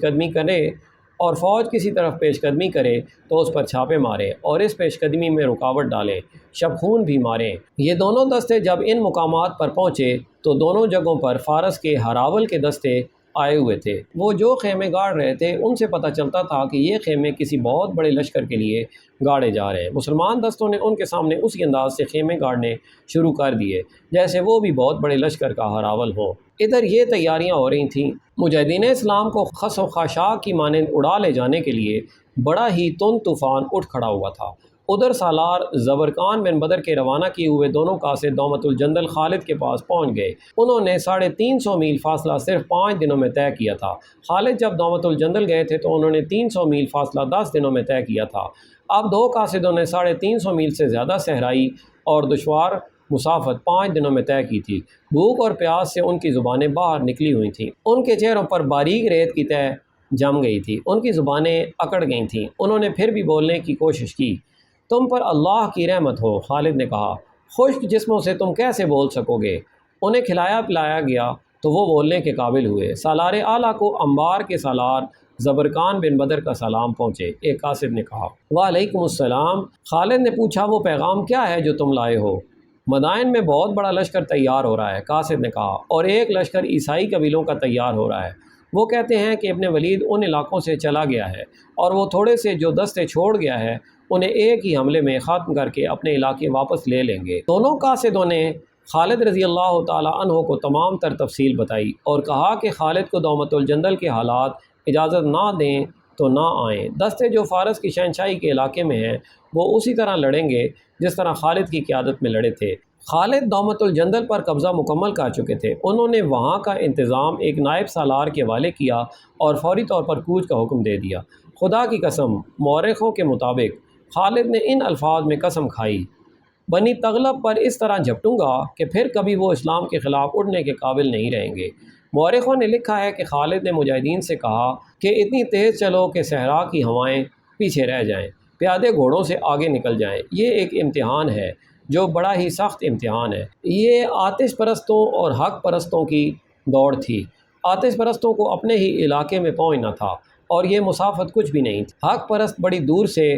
قدمی کرے تو اس پر چھاپے ماریں اور اس پیش قدمی میں رکاوٹ ڈالیں، شبخون بھی ماریں۔ یہ دونوں دستے جب ان مقامات پر پہنچے تو دونوں جگہوں پر فارس کے ہراول کے دستے آئے ہوئے تھے۔ وہ جو خیمے گاڑ رہے تھے ان سے پتہ چلتا تھا کہ یہ خیمے کسی بہت بڑے لشکر کے لیے گاڑے جا رہے ہیں۔ مسلمان دستوں نے ان کے سامنے اسی انداز سے خیمے گاڑنے شروع کر دیے جیسے وہ بھی بہت بڑے لشکر کا ہراول ہو۔ ادھر یہ تیاریاں ہو رہی تھیں۔ مجاہدین اسلام کو خس و خاشاک کی مانند اڑا لے جانے کے لیے بڑا ہی تند طوفان اٹھ کھڑا ہوا تھا۔ ادھر سالار زبرقان بن بدر کے روانہ کیے ہوئے دونوں قاصد دومت الجندل خالد کے پاس پہنچ گئے۔ انہوں نے 350 میل فاصلہ صرف 5 دنوں میں طے کیا تھا۔ خالد جب دومت الجندل گئے تھے تو انہوں نے 300 میل فاصلہ 10 دنوں میں طے کیا تھا۔ اب دو قاصدوں نے 350 میل سے زیادہ صحرائی اور دشوار مسافت 5 دنوں میں طے کی تھی۔ بھوک اور پیاس سے ان کی زبانیں باہر نکلی ہوئی تھیں، ان کے چہروں پر باریک ریت کی تہ جم گئی تھی، ان کی زبانیں اکڑ گئی تھیں۔ انہوں نے پھر بھی بولنے کی کوشش کی۔ تم پر اللہ کی رحمت ہو، خالد نے کہا، خشک جسموں سے تم کیسے بول سکو گے؟ انہیں کھلایا پلایا گیا تو وہ بولنے کے قابل ہوئے۔ سالار اعلیٰ کو انبار کے سالار زبرقان بن بدر کا سلام پہنچے۔ ایک قاصد نے کہا، وعلیکم السلام۔ خالد نے پوچھا، وہ پیغام کیا ہے جو تم لائے ہو؟ مدائن میں بہت بڑا لشکر تیار ہو رہا ہے، قاصد نے کہا، اور ایک لشکر عیسائی قبیلوں کا تیار ہو رہا ہے۔ وہ کہتے ہیں کہ ابن ولید ان علاقوں سے چلا گیا ہے اور وہ تھوڑے سے جو دستے چھوڑ گیا ہے انہیں ایک ہی حملے میں ختم کر کے اپنے علاقے واپس لے لیں گے۔ دونوں قاصدوں نے خالد رضی اللہ تعالی عنہ کو تمام تر تفصیل بتائی اور کہا کہ خالد کو دومت الجندل کے حالات اجازت نہ دیں تو نہ آئیں۔ دستے جو فارس کی شہنشاہی کے علاقے میں ہیں وہ اسی طرح لڑیں گے جس طرح خالد کی قیادت میں لڑے تھے۔ خالد دومت الجندل پر قبضہ مکمل کر چکے تھے۔ انہوں نے وہاں کا انتظام ایک نائب سالار کے حوالے کیا اور فوری طور پر کوچ کا حکم دے دیا۔ خدا کی قسم، مورخوں کے مطابق خالد نے ان الفاظ میں قسم کھائی، بنی تغلب پر اس طرح جھپٹوں گا کہ پھر کبھی وہ اسلام کے خلاف اڑنے کے قابل نہیں رہیں گے۔ مورخوں نے لکھا ہے کہ خالد نے مجاہدین سے کہا کہ اتنی تیز چلو کہ صحرا کی ہوائیں پیچھے رہ جائیں، پیادے گھوڑوں سے آگے نکل جائیں۔ یہ ایک امتحان ہے جو بڑا ہی سخت امتحان ہے۔ یہ آتش پرستوں اور حق پرستوں کی دوڑ تھی۔ آتش پرستوں کو اپنے ہی علاقے میں پہنچنا تھا اور یہ مسافت کچھ بھی نہیں تھی۔ حق پرست بڑی دور سے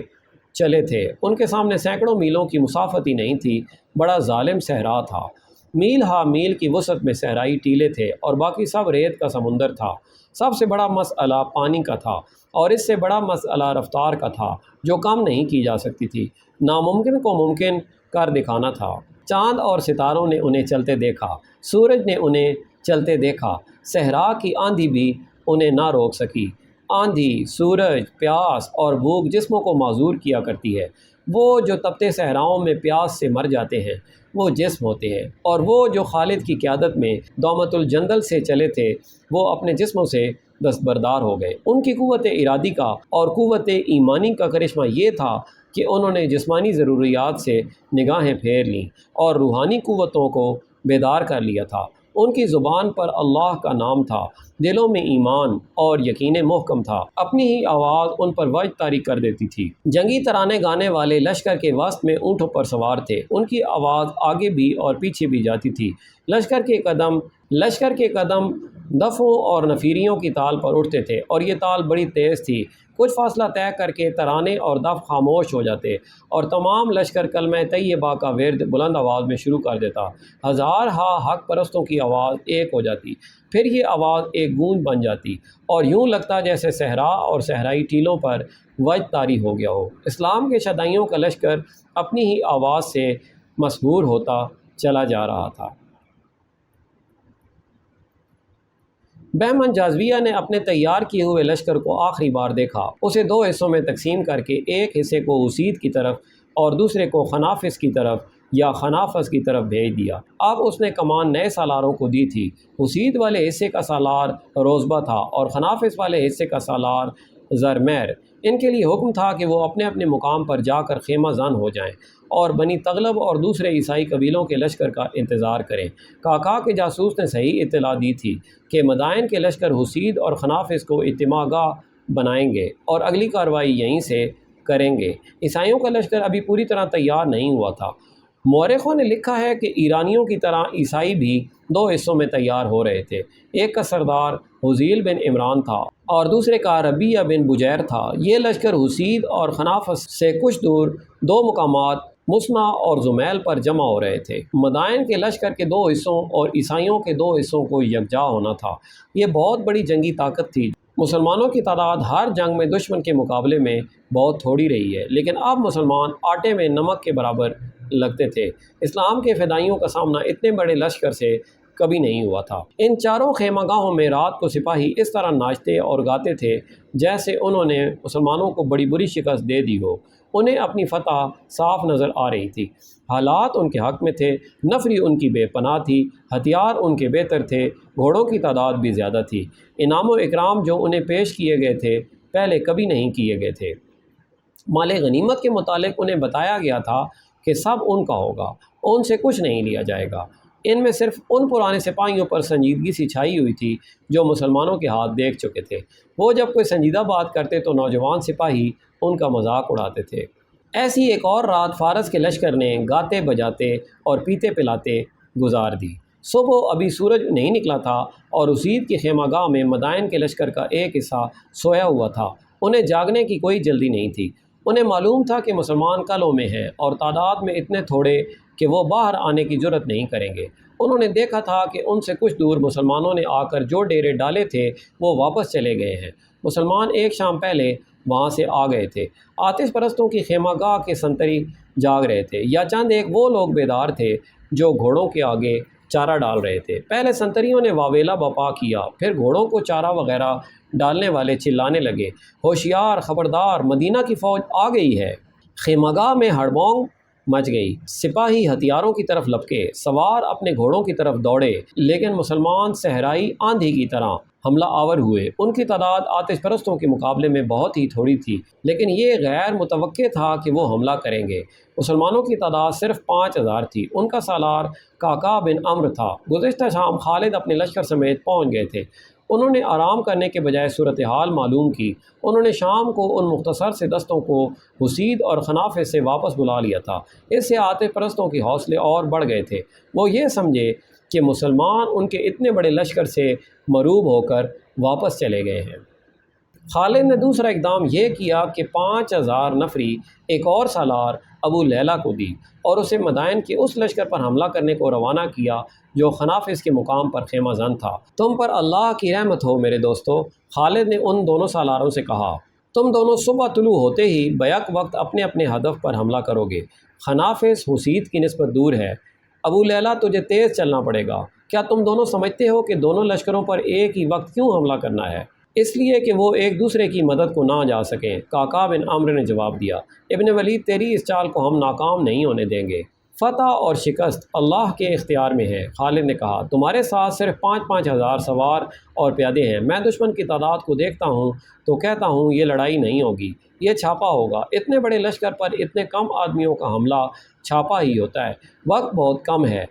چلے تھے، ان کے سامنے سینکڑوں میلوں کی مسافت ہی نہیں تھی، بڑا ظالم صحرا تھا۔ میل ہا میل کی وسعت میں صحرائی ٹیلے تھے اور باقی سب ریت کا سمندر تھا۔ سب سے بڑا مسئلہ پانی کا تھا اور اس سے بڑا مسئلہ رفتار کا تھا جو کم نہیں کی جا سکتی تھی۔ ناممکن کو ممکن کر دکھانا تھا۔ چاند اور ستاروں نے انہیں چلتے دیکھا، سورج نے انہیں چلتے دیکھا، صحرا کی آندھی بھی انہیں نہ روک سکی۔ آندھی، سورج، پیاس اور بھوک جسموں کو معذور کیا کرتی ہے۔ وہ جو تپتے صحراؤں میں پیاس سے مر جاتے ہیں وہ جسم ہوتے ہیں، اور وہ جو خالد کی قیادت میں دومت الجندل سے چلے تھے وہ اپنے جسموں سے دستبردار ہو گئے۔ ان کی قوت ارادی کا اور قوت ایمانی کا کرشمہ یہ تھا کہ انہوں نے جسمانی ضروریات سے نگاہیں پھیر لیں اور روحانی قوتوں کو بیدار کر لیا تھا۔ ان کی زبان پر اللہ کا نام تھا، دلوں میں ایمان اور یقین محکم تھا۔ اپنی ہی آواز ان پر وجد طاری کر دیتی تھی۔ جنگی ترانے گانے والے لشکر کے وسط میں اونٹوں پر سوار تھے، ان کی آواز آگے بھی اور پیچھے بھی جاتی تھی۔ لشکر کے قدم دفوں اور نفیریوں کی تال پر اٹھتے تھے اور یہ تال بڑی تیز تھی۔ کچھ فاصلہ طے کر کے ترانے اور دف خاموش ہو جاتے اور تمام لشکر کلمہ طیبہ کا ورد بلند آواز میں شروع کر دیتا۔ ہزار ہا حق پرستوں کی آواز ایک ہو جاتی، پھر یہ آواز ایک گونج بن جاتی اور یوں لگتا جیسے صحرا اور صحرائی ٹیلوں پر وجد طاری ہو گیا ہو۔ اسلام کے شدائیوں کا لشکر اپنی ہی آواز سے مسحور ہوتا چلا جا رہا تھا۔ بہمن جازویہ نے اپنے تیار کیے ہوئے لشکر کو آخری بار دیکھا، اسے دو حصوں میں تقسیم کر کے ایک حصے کو حسید کی طرف اور دوسرے کو خنافس کی طرف یا خنافس کی طرف بھیج دیا۔ اب اس نے کمان نئے سالاروں کو دی تھی۔ حسید والے حصے کا سالار روزبہ تھا اور خنافس والے حصے کا سالار زرمیر۔ ان کے لیے حکم تھا کہ وہ اپنے اپنے مقام پر جا کر خیمہ زن ہو جائیں اور بنی تغلب اور دوسرے عیسائی قبیلوں کے لشکر کا انتظار کریں۔ کاکا کے جاسوس نے صحیح اطلاع دی تھی کہ مدائن کے لشکر حسید اور خنافس کو اجتماع گاہ بنائیں گے اور اگلی کارروائی یہیں سے کریں گے۔ عیسائیوں کا لشکر ابھی پوری طرح تیار نہیں ہوا تھا۔ مورخوں نے لکھا ہے کہ ایرانیوں کی طرح عیسائی بھی دو حصوں میں تیار ہو رہے تھے۔ ایک کا سردار حزیل بن عمران تھا اور دوسرے کا ربیہ بن بجیر تھا۔ یہ لشکر حسید اور خنافس سے کچھ دور دو مقامات مسنا اور زمیل پر جمع ہو رہے تھے۔ مدائن کے لشکر کے دو حصوں اور عیسائیوں کے دو حصوں کو یکجا ہونا تھا۔ یہ بہت بڑی جنگی طاقت تھی۔ مسلمانوں کی تعداد ہر جنگ میں دشمن کے مقابلے میں بہت تھوڑی رہی ہے، لیکن اب مسلمان آٹے میں نمک کے برابر لگتے تھے۔ اسلام کے فدائیوں کا سامنا اتنے بڑے لشکر سے کبھی نہیں ہوا تھا۔ ان چاروں خیمہ گاہوں میں رات کو سپاہی اس طرح ناچتے اور گاتے تھے جیسے انہوں نے مسلمانوں کو بڑی بری شکست دے دی ہو۔ انہیں اپنی فتح صاف نظر آ رہی تھی۔ حالات ان کے حق میں تھے، نفری ان کی بے پناہ تھی، ہتھیار ان کے بہتر تھے، گھوڑوں کی تعداد بھی زیادہ تھی۔ انعام و اکرام جو انہیں پیش کیے گئے تھے پہلے کبھی نہیں کیے گئے تھے۔ مال غنیمت کے متعلق انہیں بتایا گیا تھا کہ سب ان کا ہوگا، ان سے کچھ نہیں لیا جائے گا۔ ان میں صرف ان پرانے سپاہیوں پر سنجیدگی سی چھائی ہوئی تھی جو مسلمانوں کے ہاتھ دیکھ چکے تھے۔ وہ جب کوئی سنجیدہ بات کرتے تو نوجوان سپاہی ان کا مذاق اڑاتے تھے۔ ایسی ایک اور رات فارس کے لشکر نے گاتے بجاتے اور پیتے پلاتے گزار دی۔ صبح ابھی سورج نہیں نکلا تھا اور حسید کی خیمہ گاہ میں مدائن کے لشکر کا ایک حصہ سویا ہوا تھا۔ انہیں جاگنے کی کوئی جلدی نہیں تھی۔ انہیں معلوم تھا کہ مسلمان قلعوں میں ہیں اور تعداد میں اتنے تھوڑے کہ وہ باہر آنے کی جرت نہیں کریں گے۔ انہوں نے دیکھا تھا کہ ان سے کچھ دور مسلمانوں نے آ کر جو ڈیرے ڈالے تھے وہ واپس چلے گئے ہیں۔ مسلمان ایک شام پہلے وہاں سے آ گئے تھے۔ آتش پرستوں کی خیمہ گاہ کے سنتری جاگ رہے تھے، یا چند ایک وہ لوگ بیدار تھے جو گھوڑوں کے آگے چارہ ڈال رہے تھے۔ پہلے سنتریوں نے واویلا بپا کیا، پھر گھوڑوں کو چارہ وغیرہ ڈالنے والے چلانے لگے، ہوشیار، خبردار، مدینہ کی فوج آ گئی ہے۔ خیمہ گاہ میں ہڑبونگ مچ گئی۔ سپاہی ہتھیاروں کی طرف لپکے، سوار اپنے گھوڑوں کی طرف دوڑے، لیکن مسلمان صحرائی آندھی کی طرح حملہ آور ہوئے۔ ان کی تعداد آتش پرستوں کے مقابلے میں بہت ہی تھوڑی تھی، لیکن یہ غیر متوقع تھا کہ وہ حملہ کریں گے۔ مسلمانوں کی تعداد صرف 5000 تھی۔ ان کا سالار کاکا بن عمرو تھا۔ گزشتہ شام خالد اپنے لشکر سمیت پہنچ گئے تھے۔ انہوں نے آرام کرنے کے بجائے صورتحال معلوم کی۔ انہوں نے شام کو ان مختصر سے دستوں کو حسید اور خنافس سے واپس بلا لیا تھا۔ اس سے آتش پرستوں کے حوصلے اور بڑھ گئے تھے۔ وہ یہ سمجھے کہ مسلمان ان کے اتنے بڑے لشکر سے مروب ہو کر واپس چلے گئے ہیں۔ خالد نے دوسرا اقدام یہ کیا کہ 5000 نفری ایک اور سالار ابو لیلہ کو دی اور اسے مدائن کے اس لشکر پر حملہ کرنے کو روانہ کیا جو خنافس کے مقام پر خیمہ زن تھا۔ تم پر اللہ کی رحمت ہو میرے دوستو، خالد نے ان دونوں سالاروں سے کہا، تم دونوں صبح طلوع ہوتے ہی بیک وقت اپنے اپنے ہدف پر حملہ کرو گے۔ خنافس حسید کی نسبت دور ہے، ابو لیلہ تجھے تیز چلنا پڑے گا۔ کیا تم دونوں سمجھتے ہو کہ دونوں لشکروں پر ایک ہی وقت کیوں حملہ کرنا ہے؟ اس لیے کہ وہ ایک دوسرے کی مدد کو نہ جا سکیں۔ کاکا بن عمرو نے جواب دیا، ابن ولید تیری اس چال کو ہم ناکام نہیں ہونے دیں گے۔ فتح اور شکست اللہ کے اختیار میں ہے۔ خالد نے کہا، تمہارے ساتھ صرف 5-5 ہزار سوار اور پیادے ہیں۔ میں دشمن کی تعداد کو دیکھتا ہوں تو کہتا ہوں یہ لڑائی نہیں ہوگی، یہ چھاپا ہوگا۔ اتنے بڑے لشکر پر اتنے کم آدمیوں کا حملہ چھاپا ہی ہوتا ہے۔ وقت بہت کم ہے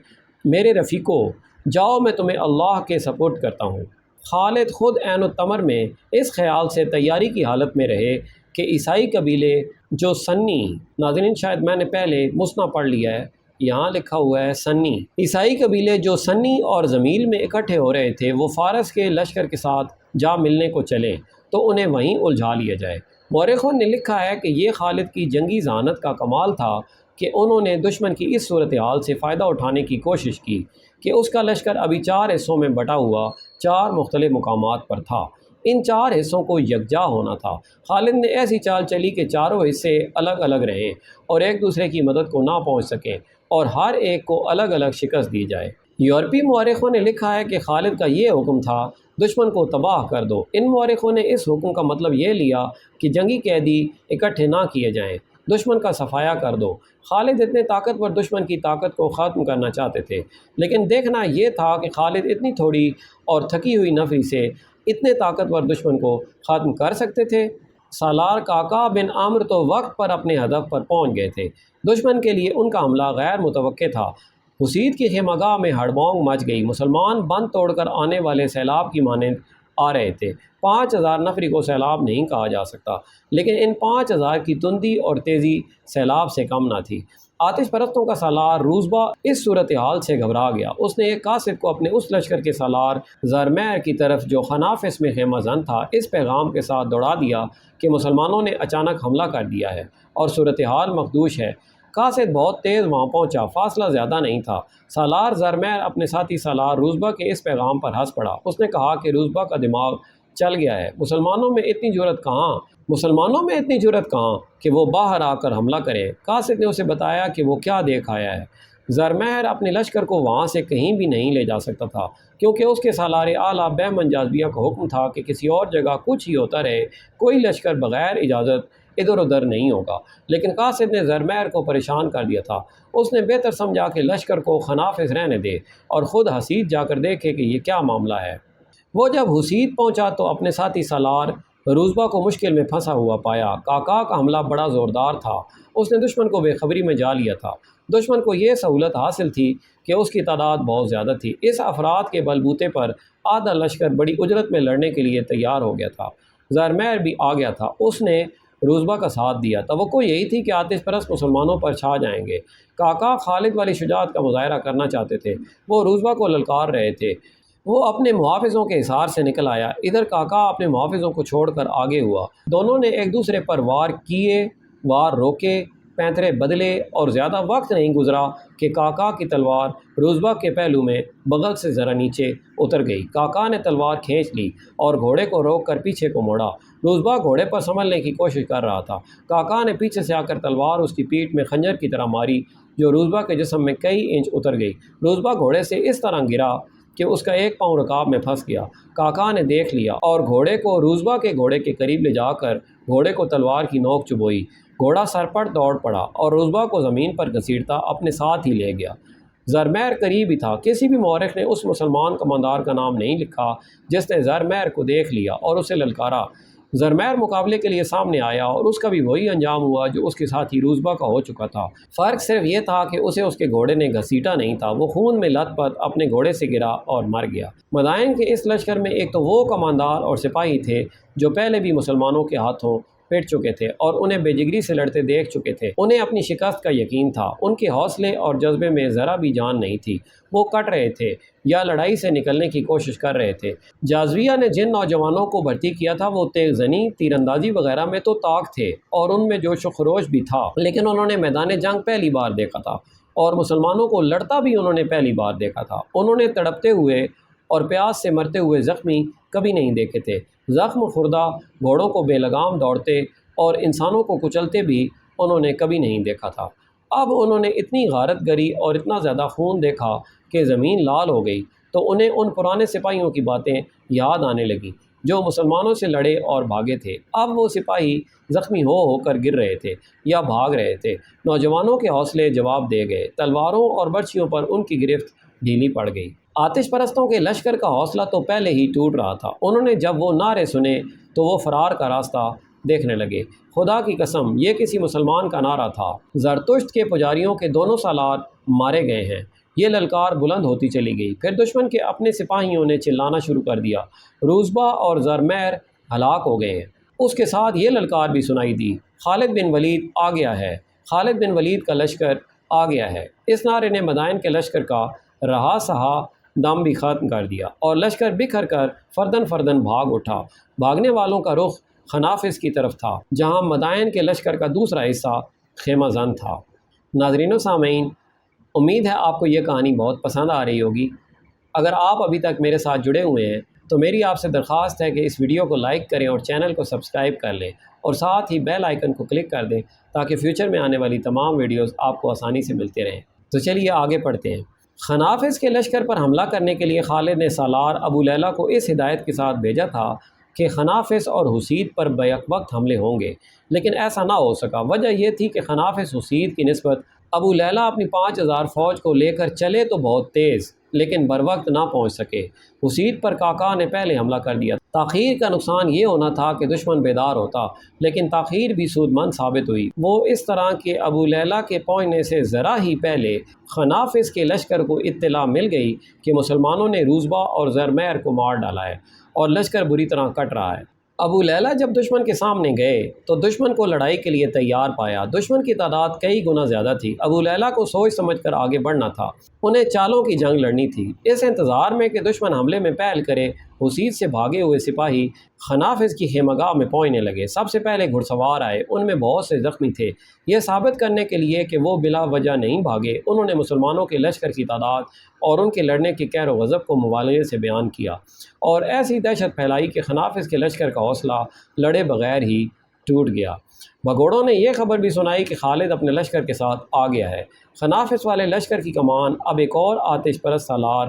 میرے رفیقو، جاؤ میں تمہیں اللہ کے سپرد کرتا ہوں۔ خالد خود عین التمر میں اس خیال سے تیاری کی حالت میں رہے کہ عیسائی قبیلے جو سنی، ناظرین شاید میں نے پہلے مسنا پڑھ لیا ہے، یہاں لکھا ہوا ہے سنی، عیسائی قبیلے جو سنی اور زمیل میں اکٹھے ہو رہے تھے وہ فارس کے لشکر کے ساتھ جا ملنے کو چلیں تو انہیں وہیں الجھا لیا جائے۔ مورخوں نے لکھا ہے کہ یہ خالد کی جنگی ذہانت کا کمال تھا کہ انہوں نے دشمن کی اس صورتحال سے فائدہ اٹھانے کی کوشش کی کہ اس کا لشکر ابھی 4 حصوں میں بٹا ہوا 4 مختلف مقامات پر تھا۔ ان 4 حصوں کو یکجا ہونا تھا۔ خالد نے ایسی چال چلی کہ چاروں حصے الگ الگ رہیں اور ایک دوسرے کی مدد کو نہ پہنچ سکیں اور ہر ایک کو الگ الگ شکست دی جائے۔ یورپی مورخوں نے لکھا ہے کہ خالد کا یہ حکم تھا دشمن کو تباہ کر دو۔ ان مورخوں نے اس حکم کا مطلب یہ لیا کہ جنگی قیدی اکٹھے نہ کیے جائیں، دشمن کا صفایا کر دو۔ خالد اتنے طاقتور دشمن کی طاقت کو ختم کرنا چاہتے تھے، لیکن دیکھنا یہ تھا کہ خالد اتنی تھوڑی اور تھکی ہوئی نفری سے اتنے طاقتور دشمن کو ختم کر سکتے تھے۔ سالار کاکا بن عمرو تو وقت پر اپنے ہدف پر پہنچ گئے تھے۔ دشمن کے لیے ان کا حملہ غیر متوقع تھا۔ حسید کی خیمہ گاہ میں ہڑبونگ مچ گئی۔ مسلمان بند توڑ کر آنے والے سیلاب کی مانند آ رہے تھے۔ 5000 نفری کو سیلاب نہیں کہا جا سکتا، لیکن ان 5000 کی تندی اور تیزی سیلاب سے کم نہ تھی۔ آتش پرستوں کا سالار روزبا اس صورتحال سے گھبرا گیا۔ اس نے ایک قاصد کو اپنے اس لشکر کے سالار زرمیر کی طرف جو خنافس میں خیمہ زن تھا اس پیغام کے ساتھ دوڑا دیا کہ مسلمانوں نے اچانک حملہ کر دیا ہے اور صورتحال مخدوش ہے۔ قاصد بہت تیز وہاں پہنچا، فاصلہ زیادہ نہیں تھا۔ سالار زرمیر اپنے ساتھی سالار روزبا کے اس پیغام پر ہنس پڑا۔ اس نے کہا کہ روزبا کا دماغ چل گیا ہے، مسلمانوں میں اتنی جرأت کہاں کہ وہ باہر آ کر حملہ کریں۔ قاصد نے اسے بتایا کہ وہ کیا دیکھ آیا ہے۔ زرمیر اپنے لشکر کو وہاں سے کہیں بھی نہیں لے جا سکتا تھا، کیونکہ اس کے سالار اعلیٰ بہمن جاذبیہ کا حکم تھا کہ کسی اور جگہ کچھ ہی ہوتا رہے، کوئی لشکر بغیر اجازت ادھر ادھر نہیں ہوگا۔ لیکن قاصد نے زرمیر کو پریشان کر دیا تھا۔ اس نے بہتر سمجھا کہ لشکر کو خنافس رہنے دے اور خود حسید جا کر دیکھے کہ یہ کیا معاملہ ہے۔ وہ جب حسید پہنچا تو اپنے ساتھی سالار روزبا کو مشکل میں پھنسا ہوا پایا۔ کاکا کا حملہ بڑا زوردار تھا۔ اس نے دشمن کو بے خبری میں جا لیا تھا۔ دشمن کو یہ سہولت حاصل تھی کہ اس کی تعداد بہت زیادہ تھی۔ اس افراد کے بلبوتے پر آدھا لشکر بڑی اجرت میں لڑنے کے لیے تیار ہو گیا تھا۔ زرمیر بھی آ گیا تھا۔ اس نے روزبا کا ساتھ دیا۔ توقع یہی تھی کہ آتش پرست مسلمانوں پر چھا جائیں گے۔ کاکا خالد والی شجاعت کا مظاہرہ کرنا چاہتے تھے۔ وہ روزبا کو للکار رہے تھے۔ وہ اپنے محافظوں کے حصار سے نکل آیا۔ ادھر کاکا اپنے محافظوں کو چھوڑ کر آگے ہوا۔ دونوں نے ایک دوسرے پر وار کیے، وار روکے، پینترے بدلے اور زیادہ وقت نہیں گزرا کہ کاکا کی تلوار روزبا کے پہلو میں بغل سے ذرا نیچے اتر گئی۔ کاکا نے تلوار کھینچ لی اور گھوڑے کو روک کر پیچھے کو موڑا۔ روزبا گھوڑے پر سنبھلنے کی کوشش کر رہا تھا۔ کاکا نے پیچھے سے آ کر تلوار اس کی پیٹھ میں خنجر کی طرح ماری، جو روزبا کے جسم میں کئی انچ اتر گئی۔ روزبا گھوڑے سے اس طرح گرا کہ اس کا ایک پاؤں رکاب میں پھنس گیا۔ کاکا نے دیکھ لیا اور گھوڑے کو روزبا کے گھوڑے کے قریب لے جا کر گھوڑے کو تلوار کی نوک چبوئی۔ گھوڑا سرپٹ دوڑ پڑا اور روزبا کو زمین پر گھسیٹتا اپنے ساتھ ہی لے گیا۔ زرمیر قریب ہی تھا۔ کسی بھی مورخ نے اس مسلمان کماندار کا نام نہیں لکھا جس نے زرمیر کو دیکھ لیا اور اسے للکارا۔ زرمیر مقابلے کے لیے سامنے آیا اور اس کا بھی وہی انجام ہوا جو اس کے ساتھی روزبا کا ہو چکا تھا۔ فرق صرف یہ تھا کہ اسے اس کے گھوڑے نے گھسیٹا نہیں تھا۔ وہ خون میں لت پت اپنے گھوڑے سے گرا اور مر گیا۔ مدائن کے اس لشکر میں ایک تو وہ کماندار اور سپاہی تھے جو پہلے بھی مسلمانوں کے ہاتھوں پٹ چکے تھے اور انہیں بے جگری سے لڑتے دیکھ چکے تھے۔ انہیں اپنی شکست کا یقین تھا۔ ان کے حوصلے اور جذبے میں ذرا بھی جان نہیں تھی۔ وہ کٹ رہے تھے یا لڑائی سے نکلنے کی کوشش کر رہے تھے۔ جاذبیہ نے جن نوجوانوں کو بھرتی کیا تھا وہ تیز زنی، تیر اندازی وغیرہ میں تو طاق تھے اور ان میں جوش و خروش بھی تھا، لیکن انہوں نے میدان جنگ پہلی بار دیکھا تھا اور مسلمانوں کو لڑتا بھی انہوں نے پہلی بار دیکھا تھا۔ انہوں نے تڑپتے ہوئے اور پیاس سے مرتے ہوئے زخمی کبھی نہیں دیکھے تھے۔ زخم خوردہ گھوڑوں کو بے لگام دوڑتے اور انسانوں کو کچلتے بھی انہوں نے کبھی نہیں دیکھا تھا۔ اب انہوں نے اتنی غارت گری اور اتنا زیادہ خون دیکھا کہ زمین لال ہو گئی، تو انہیں ان پرانے سپاہیوں کی باتیں یاد آنے لگیں جو مسلمانوں سے لڑے اور بھاگے تھے۔ اب وہ سپاہی زخمی ہو کر گر رہے تھے یا بھاگ رہے تھے۔ نوجوانوں کے حوصلے جواب دے گئے۔ تلواروں اور برچھیوں پر ان کی گرفت ڈھیلی پڑ گئی۔ آتش پرستوں کے لشکر کا حوصلہ تو پہلے ہی ٹوٹ رہا تھا۔ انہوں نے جب وہ نعرے سنے تو وہ فرار کا راستہ دیکھنے لگے۔ خدا کی قسم یہ کسی مسلمان کا نعرہ تھا۔ زرتشت کے پجاریوں کے دونوں سالار مارے گئے ہیں۔ یہ للکار بلند ہوتی چلی گئی۔ پھر دشمن کے اپنے سپاہیوں نے چلانا شروع کر دیا، روزبا اور زرمیر ہلاک ہو گئے ہیں۔ اس کے ساتھ یہ للکار بھی سنائی دی، خالد بن ولید آ گیا ہے، خالد بن ولید کا لشکر آ گیا ہے۔ اس نعرے نے مدائن کے لشکر کا رہا سہا دم بھی ختم کر دیا اور لشکر بکھر کر فردن فردن بھاگ اٹھا۔ بھاگنے والوں کا رخ خنافس کی طرف تھا، جہاں مدائن کے لشکر کا دوسرا حصہ خیمہ زن تھا۔ ناظرین و سامعین، امید ہے آپ کو یہ کہانی بہت پسند آ رہی ہوگی۔ اگر آپ ابھی تک میرے ساتھ جڑے ہوئے ہیں تو میری آپ سے درخواست ہے کہ اس ویڈیو کو لائک کریں اور چینل کو سبسکرائب کر لیں اور ساتھ ہی بیل آئیکن کو کلک کر دیں تاکہ فیوچر میں آنے والی تمام ویڈیوز آپ کو آسانی سے ملتے رہیں۔ تو چلیے آگے پڑھتے ہیں۔ خنافس کے لشکر پر حملہ کرنے کے لیے خالد نے سالار ابو لیلہ کو اس ہدایت کے ساتھ بھیجا تھا کہ خنافس اور حسید پر بیک وقت حملے ہوں گے، لیکن ایسا نہ ہو سکا۔ وجہ یہ تھی کہ خنافس حسید کی نسبت ابو لیلہ اپنی 5000 فوج کو لے کر چلے تو بہت تیز، لیکن بروقت نہ پہنچ سکے۔ حسید پر کاکا نے پہلے حملہ کر دیا۔ تاخیر کا نقصان یہ ہونا تھا کہ دشمن بیدار ہوتا، لیکن تاخیر بھی سود مند ثابت ہوئی۔ وہ اس طرح کہ ابو لیلہ کے پہنچنے سے ذرا ہی پہلے خنافس کے لشکر کو اطلاع مل گئی کہ مسلمانوں نے روزبہ اور زرمیر کو مار ڈالا ہے اور لشکر بری طرح کٹ رہا ہے۔ ابو لیلہ جب دشمن کے سامنے گئے تو دشمن کو لڑائی کے لیے تیار پایا۔ دشمن کی تعداد کئی گنا زیادہ تھی۔ ابو لیلہ کو سوچ سمجھ کر آگے بڑھنا تھا، انہیں چالوں کی جنگ لڑنی تھی۔ اس انتظار میں کہ دشمن حملے میں پہل کرے، حسید سے بھاگے ہوئے سپاہی خنافس کی خیمگاہ میں پہنچنے لگے۔ سب سے پہلے گھڑ سوار آئے، ان میں بہت سے زخمی تھے۔ یہ ثابت کرنے کے لیے کہ وہ بلا وجہ نہیں بھاگے، انہوں نے مسلمانوں کے لشکر کی تعداد اور ان کے لڑنے کے قہر و غضب کو مبالغے سے بیان کیا اور ایسی دہشت پھیلائی کہ خنافس کے لشکر کا حوصلہ لڑے بغیر ہی ٹوٹ گیا۔ بھگوڑوں نے یہ خبر بھی سنائی کہ خالد اپنے لشکر کے ساتھ آ گیا ہے۔ خنافس والے لشکر کی کمان اب ایک اور آتش پرست سالار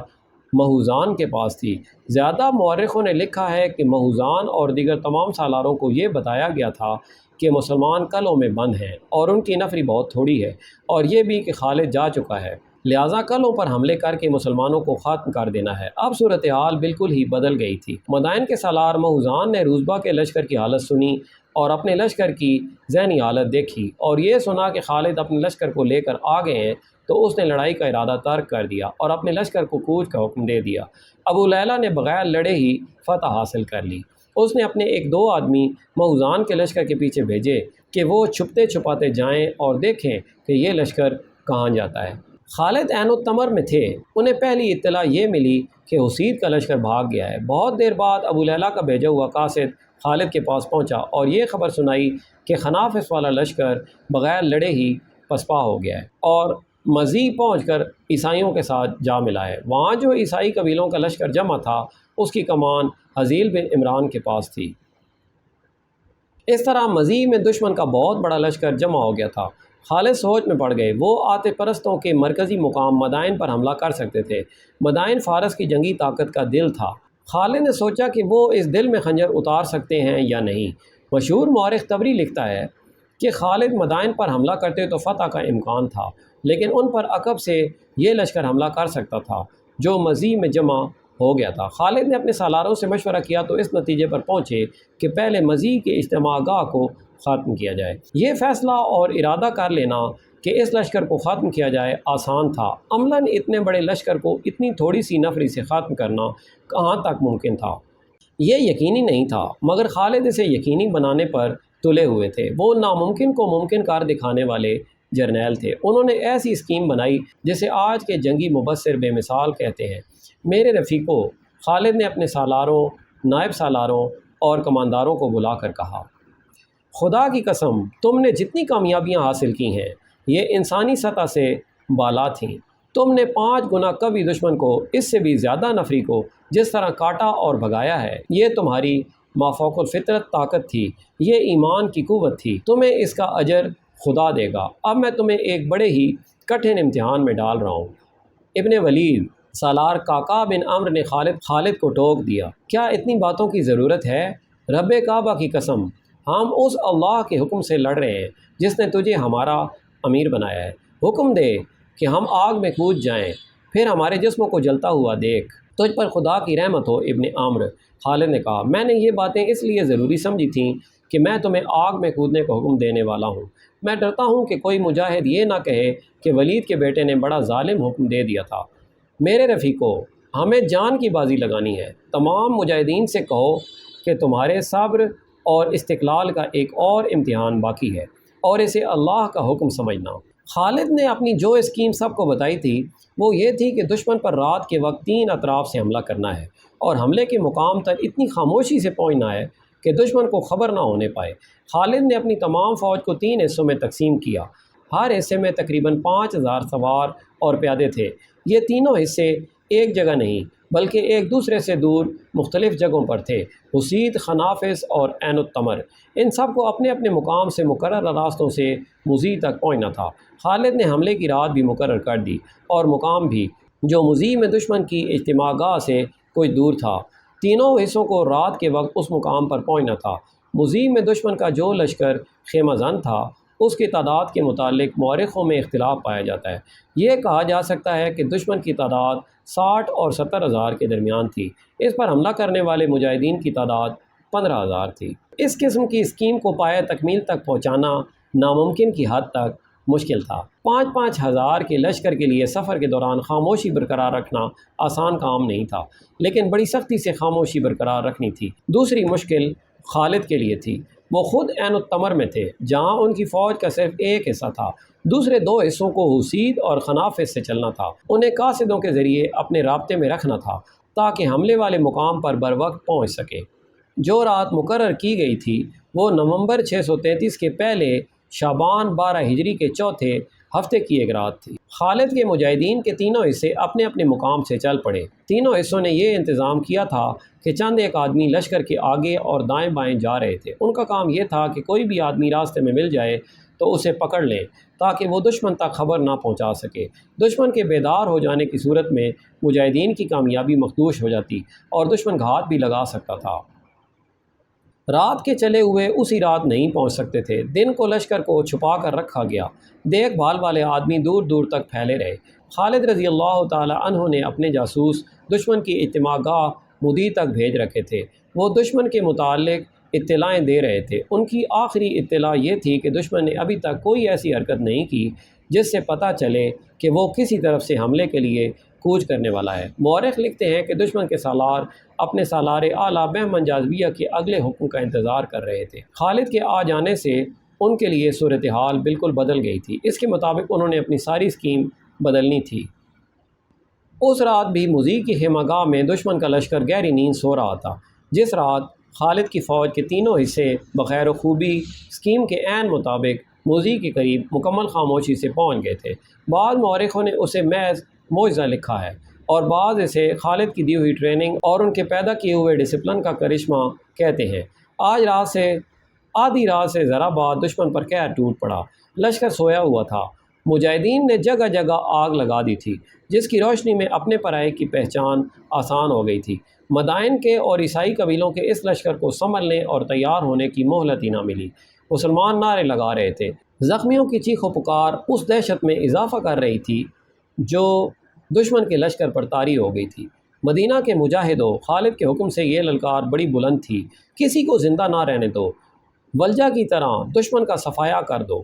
مہوزان کے پاس تھی۔ زیادہ مورخوں نے لکھا ہے کہ مہوزان اور دیگر تمام سالاروں کو یہ بتایا گیا تھا کہ مسلمان قلعوں میں بند ہیں اور ان کی نفری بہت تھوڑی ہے، اور یہ بھی کہ خالد جا چکا ہے، لہٰذا قلعوں پر حملے کر کے مسلمانوں کو ختم کر دینا ہے۔ اب صورتحال بالکل ہی بدل گئی تھی۔ مدائن کے سالار مہوزان نے روزبہ کے لشکر کی حالت سنی اور اپنے لشکر کی ذہنی حالت دیکھی اور یہ سنا کہ خالد اپنے لشکر کو لے کر آ گئے ہیں، تو اس نے لڑائی کا ارادہ ترک کر دیا اور اپنے لشکر کو کوچ کا حکم دے دیا۔ ابو لیلہ نے بغیر لڑے ہی فتح حاصل کر لی۔ اس نے اپنے ایک دو آدمی مہوزان کے لشکر کے پیچھے بھیجے کہ وہ چھپتے چھپاتے جائیں اور دیکھیں کہ یہ لشکر کہاں جاتا ہے۔ خالد عین التمر میں تھے۔ انہیں پہلی اطلاع یہ ملی کہ حسید کا لشکر بھاگ گیا ہے۔ بہت دیر بعد ابو لیلہ کا بھیجا ہوا قاصد خالد کے پاس پہنچا اور یہ خبر سنائی کہ خنافس والا لشکر بغیر لڑے ہی پسپا ہو گیا ہے اور مزید پہنچ کر عیسائیوں کے ساتھ جا ملا ہے۔ وہاں جو عیسائی قبیلوں کا لشکر جمع تھا، اس کی کمان حزیل بن عمران کے پاس تھی۔ اس طرح مزید میں دشمن کا بہت بڑا لشکر جمع ہو گیا تھا۔ خالد سوچ میں پڑ گئے۔ وہ آتے پرستوں کے مرکزی مقام مدائن پر حملہ کر سکتے تھے۔ مدائن فارس کی جنگی طاقت کا دل تھا۔ خالد نے سوچا کہ وہ اس دل میں خنجر اتار سکتے ہیں یا نہیں۔ مشہور مورخ طبری لکھتا ہے کہ خالد مدائن پر حملہ کرتے تو فتح کا امکان تھا، لیکن ان پر عقب سے یہ لشکر حملہ کر سکتا تھا جو مزید میں جمع ہو گیا تھا۔ خالد نے اپنے سالاروں سے مشورہ کیا تو اس نتیجے پر پہنچے کہ پہلے مزید کے اجتماع گاہ کو ختم کیا جائے۔ یہ فیصلہ اور ارادہ کر لینا کہ اس لشکر کو ختم کیا جائے آسان تھا۔ عملاً اتنے بڑے لشکر کو اتنی تھوڑی سی نفری سے ختم کرنا کہاں تک ممکن تھا؟ یہ یقینی نہیں تھا، مگر خالد اسے یقینی بنانے پر تلے ہوئے تھے۔ وہ ناممکن کو ممکن کر دکھانے والے جرنیل تھے۔ انہوں نے ایسی اسکیم بنائی جسے آج کے جنگی مبصر بے مثال کہتے ہیں۔ میرے رفیقوں، خالد نے اپنے سالاروں، نائب سالاروں اور کمانداروں کو بلا کر کہا، خدا کی قسم، تم نے جتنی کامیابیاں حاصل کی ہیں یہ انسانی سطح سے بالا تھیں۔ تم نے 5 گنا قوی دشمن کو، اس سے بھی زیادہ نفری کو جس طرح کاٹا اور بھگایا ہے، یہ تمہاری مافوق الفطرت طاقت تھی، یہ ایمان کی قوت تھی۔ تمہیں اس کا اجر خدا دے گا۔ اب میں تمہیں ایک بڑے ہی کٹھن امتحان میں ڈال رہا ہوں۔ ابن ولید سالار کاکا بن عمرو نے خالد کو ٹوک دیا، کیا اتنی باتوں کی ضرورت ہے؟ رب کعبہ کی قسم، ہم اس اللہ کے حکم سے لڑ رہے ہیں جس نے تجھے ہمارا امیر بنایا ہے۔ حکم دے کہ ہم آگ میں کود جائیں، پھر ہمارے جسموں کو جلتا ہوا دیکھ۔ تجھ پر خدا کی رحمت ہو ابن عمرو۔ خالد نے کہا، میں نے یہ باتیں اس لیے ضروری سمجھی تھیں کہ میں تمہیں آگ میں کودنے کا حکم دینے والا ہوں۔ میں ڈرتا ہوں کہ کوئی مجاہد یہ نہ کہے کہ ولید کے بیٹے نے بڑا ظالم حکم دے دیا تھا۔ میرے رفیقوں، ہمیں جان کی بازی لگانی ہے۔ تمام مجاہدین سے کہو کہ تمہارے صبر اور استقلال کا ایک اور امتحان باقی ہے اور اسے اللہ کا حکم سمجھنا۔ خالد نے اپنی جو اسکیم سب کو بتائی تھی وہ یہ تھی کہ دشمن پر رات کے وقت 3 اطراف سے حملہ کرنا ہے اور حملے کے مقام تک اتنی خاموشی سے پہنچنا ہے کہ دشمن کو خبر نہ ہونے پائے۔ خالد نے اپنی تمام فوج کو 3 حصوں میں تقسیم کیا۔ ہر حصے میں تقریباً 5000 سوار اور پیادے تھے۔ یہ تینوں حصے ایک جگہ نہیں بلکہ ایک دوسرے سے دور مختلف جگہوں پر تھے۔ حسید، خنافس اور عین التمر، ان سب کو اپنے اپنے مقام سے مقررہ راستوں سے مزید تک پہنچنا تھا۔ خالد نے حملے کی رات بھی مقرر کر دی اور مقام بھی۔ جو مضی میں دشمن کی اجتماع گاہ سے کچھ دور تھا۔ تینوں حصوں کو رات کے وقت اس مقام پر پہنچنا تھا۔ مضی میں دشمن کا جو لشکر خیمہ زن تھا، اس کی تعداد کے متعلق مورخوں میں اختلاف پایا جاتا ہے۔ یہ کہا جا سکتا ہے کہ دشمن کی تعداد 60 اور 70 ہزار کے درمیان تھی۔ اس پر حملہ کرنے والے مجاہدین کی تعداد 15 ہزار تھی۔ اس قسم کی اسکیم کو پایہ تکمیل تک پہنچانا ناممکن کی حد تک مشکل تھا۔ 5-5 ہزار کے لشکر کے لیے سفر کے دوران خاموشی برقرار رکھنا آسان کام نہیں تھا، لیکن بڑی سختی سے خاموشی برقرار رکھنی تھی۔ دوسری مشکل خالد کے لیے تھی۔ وہ خود عین التمر میں تھے، جہاں ان کی فوج کا صرف ایک حصہ تھا۔ دوسرے دو حصوں کو حسید اور خنافس سے چلنا تھا۔ انہیں قاصدوں کے ذریعے اپنے رابطے میں رکھنا تھا تاکہ حملے والے مقام پر بروقت پہنچ سکے۔ جو رات مقرر کی گئی تھی وہ نومبر 633 کے پہلے شعبان 12 ہجری کے چوتھے ہفتے کی ایک رات تھی۔ خالد کے مجاہدین کے تینوں حصے اپنے اپنے مقام سے چل پڑے۔ تینوں حصوں نے یہ انتظام کیا تھا کہ چند ایک آدمی لشکر کے آگے اور دائیں بائیں جا رہے تھے۔ ان کا کام یہ تھا کہ کوئی بھی آدمی راستے میں مل جائے تو اسے پکڑ لیں تاکہ وہ دشمن تک خبر نہ پہنچا سکے۔ دشمن کے بیدار ہو جانے کی صورت میں مجاہدین کی کامیابی مخدوش ہو جاتی اور دشمن گھات بھی لگا سکتا تھا۔ رات کے چلے ہوئے اسی رات نہیں پہنچ سکتے تھے۔ دن کو لشکر کو چھپا کر رکھا گیا۔ دیکھ بھال والے آدمی دور دور تک پھیلے رہے۔ خالد رضی اللہ تعالی عنہ نے اپنے جاسوس دشمن کی اجتماع گاہ مدی تک بھیج رکھے تھے۔ وہ دشمن کے متعلق اطلاعیں دے رہے تھے۔ ان کی آخری اطلاع یہ تھی کہ دشمن نے ابھی تک کوئی ایسی حرکت نہیں کی جس سے پتہ چلے کہ وہ کسی طرف سے حملے کے لیے کوچ کرنے والا ہے۔ مورخ لکھتے ہیں کہ دشمن کے سالار اپنے سالار اعلیٰ بہمن جاذبیہ کے اگلے حکم کا انتظار کر رہے تھے۔ خالد کے آ جانے سے ان کے لیے صورتحال بالکل بدل گئی تھی۔ اس کے مطابق انہوں نے اپنی ساری اسکیم بدلنی تھی۔ اس رات بھی مضی کی خیمہ گاہ میں دشمن کا لشکر گہری نیند سو رہا تھا۔ جس رات خالد کی فوج کے تینوں حصے بخیر و خوبی اسکیم کے عین مطابق مضی کے قریب مکمل خاموشی سے پہنچ گئے تھے۔ بعض مورخوں نے اسے محض معجزہ لکھا ہے اور بعض اسے خالد کی دی ہوئی ٹریننگ اور ان کے پیدا کیے ہوئے ڈسپلن کا کرشمہ کہتے ہیں۔ آدھی رات سے ذرا بعد دشمن پر قہر ٹوٹ پڑا۔ لشکر سویا ہوا تھا۔ مجاہدین نے جگہ جگہ آگ لگا دی تھی، جس کی روشنی میں اپنے پرائے کی پہچان آسان ہو گئی تھی۔ مدائن کے اور عیسائی قبیلوں کے اس لشکر کو سنبھلنے اور تیار ہونے کی مہلت ہی نہ ملی۔ مسلمان نعرے لگا رہے تھے۔ زخمیوں کی چیخ و پکار اس دہشت میں اضافہ کر رہی تھی جو دشمن کے لشکر پر طاری ہو گئی تھی۔ مدینہ کے مجاہدوں، خالد کے حکم سے یہ للکار بڑی بلند تھی، کسی کو زندہ نہ رہنے دو، ولجہ کی طرح دشمن کا صفایا کر دو۔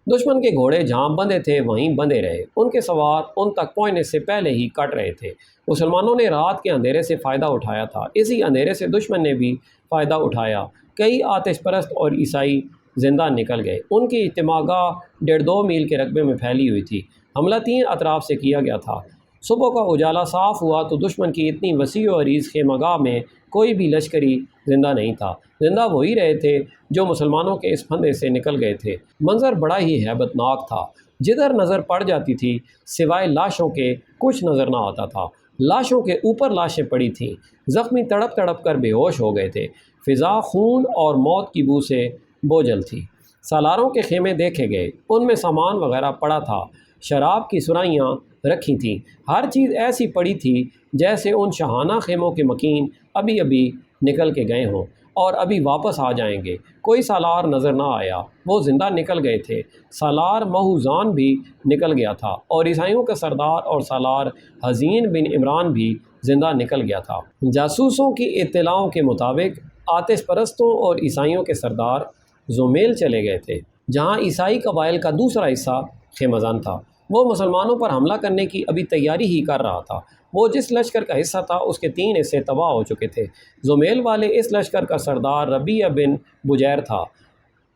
دشمن کے گھوڑے جہاں بندھے تھے وہیں بندھے رہے، ان کے سوار ان تک پہنچنے سے پہلے ہی کٹ رہے تھے۔ مسلمانوں نے رات کے اندھیرے سے فائدہ اٹھایا تھا، اسی اندھیرے سے دشمن نے بھی فائدہ اٹھایا۔ کئی آتش پرست اور عیسائی زندہ نکل گئے۔ ان کی اجتماع گاہ 1.5-2 میل کے رقبے میں پھیلی ہوئی تھی۔ حملہ 3 اطراف سے کیا گیا تھا۔ صبح کا اجالا صاف ہوا تو دشمن کی اتنی وسیع و عریض خیمہ گاہ میں کوئی بھی لشکری زندہ نہیں تھا۔ زندہ وہی رہے تھے جو مسلمانوں کے اس پھندے سے نکل گئے تھے۔ منظر بڑا ہی ہیبت ناک تھا۔ جدھر نظر پڑ جاتی تھی سوائے لاشوں کے کچھ نظر نہ آتا تھا۔ لاشوں کے اوپر لاشیں پڑی تھیں۔ زخمی تڑپ تڑپ کر بے ہوش ہو گئے تھے۔ فضا خون اور موت کی بو سے بوجھل تھی۔ سالاروں کے خیمے دیکھے گئے، ان میں سامان وغیرہ پڑا تھا۔ شراب کی سرائیاں رکھی تھیں۔ ہر چیز ایسی پڑی تھی جیسے ان شاہانہ خیموں کے مکین ابھی ابھی نکل کے گئے ہوں اور ابھی واپس آ جائیں گے۔ کوئی سالار نظر نہ آیا، وہ زندہ نکل گئے تھے۔ سالار مہوزان بھی نکل گیا تھا اور عیسائیوں کا سردار اور سالار حزین بن عمران بھی زندہ نکل گیا تھا۔ جاسوسوں کی اطلاعوں کے مطابق آتش پرستوں اور عیسائیوں کے سردار زومیل چلے گئے تھے، جہاں عیسائی قبائل کا دوسرا حصہ خیمہ زن تھا۔ وہ مسلمانوں پر حملہ کرنے کی ابھی تیاری ہی کر رہا تھا۔ وہ جس لشکر کا حصہ تھا اس کے 3 حصے تباہ ہو چکے تھے۔ زومیل والے اس لشکر کا سردار ربیعہ بن بجیر تھا۔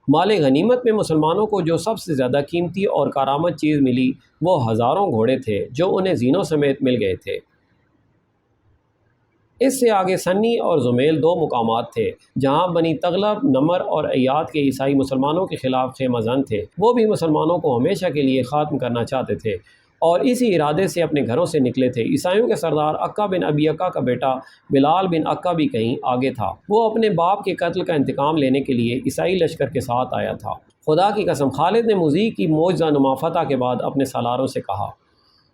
مال غنیمت میں مسلمانوں کو جو سب سے زیادہ قیمتی اور کارآمد چیز ملی وہ ہزاروں گھوڑے تھے جو انہیں زینوں سمیت مل گئے تھے۔ اس سے آگے سنی اور زمیل 2 مقامات تھے جہاں بنی تغلب، نمر اور ایاد کے عیسائی مسلمانوں کے خلاف خیمہ زن تھے۔ وہ بھی مسلمانوں کو ہمیشہ کے لیے ختم کرنا چاہتے تھے اور اسی ارادے سے اپنے گھروں سے نکلے تھے۔ عیسائیوں کے سردار عکا بن ابی عکا کا بیٹا بلال بن عکا بھی کہیں آگے تھا۔ وہ اپنے باپ کے قتل کا انتقام لینے کے لیے عیسائی لشکر کے ساتھ آیا تھا۔ خدا کی قسم، خالد نے مضی کی معجزہ نما فتح کے بعد اپنے سالاروں سے کہا،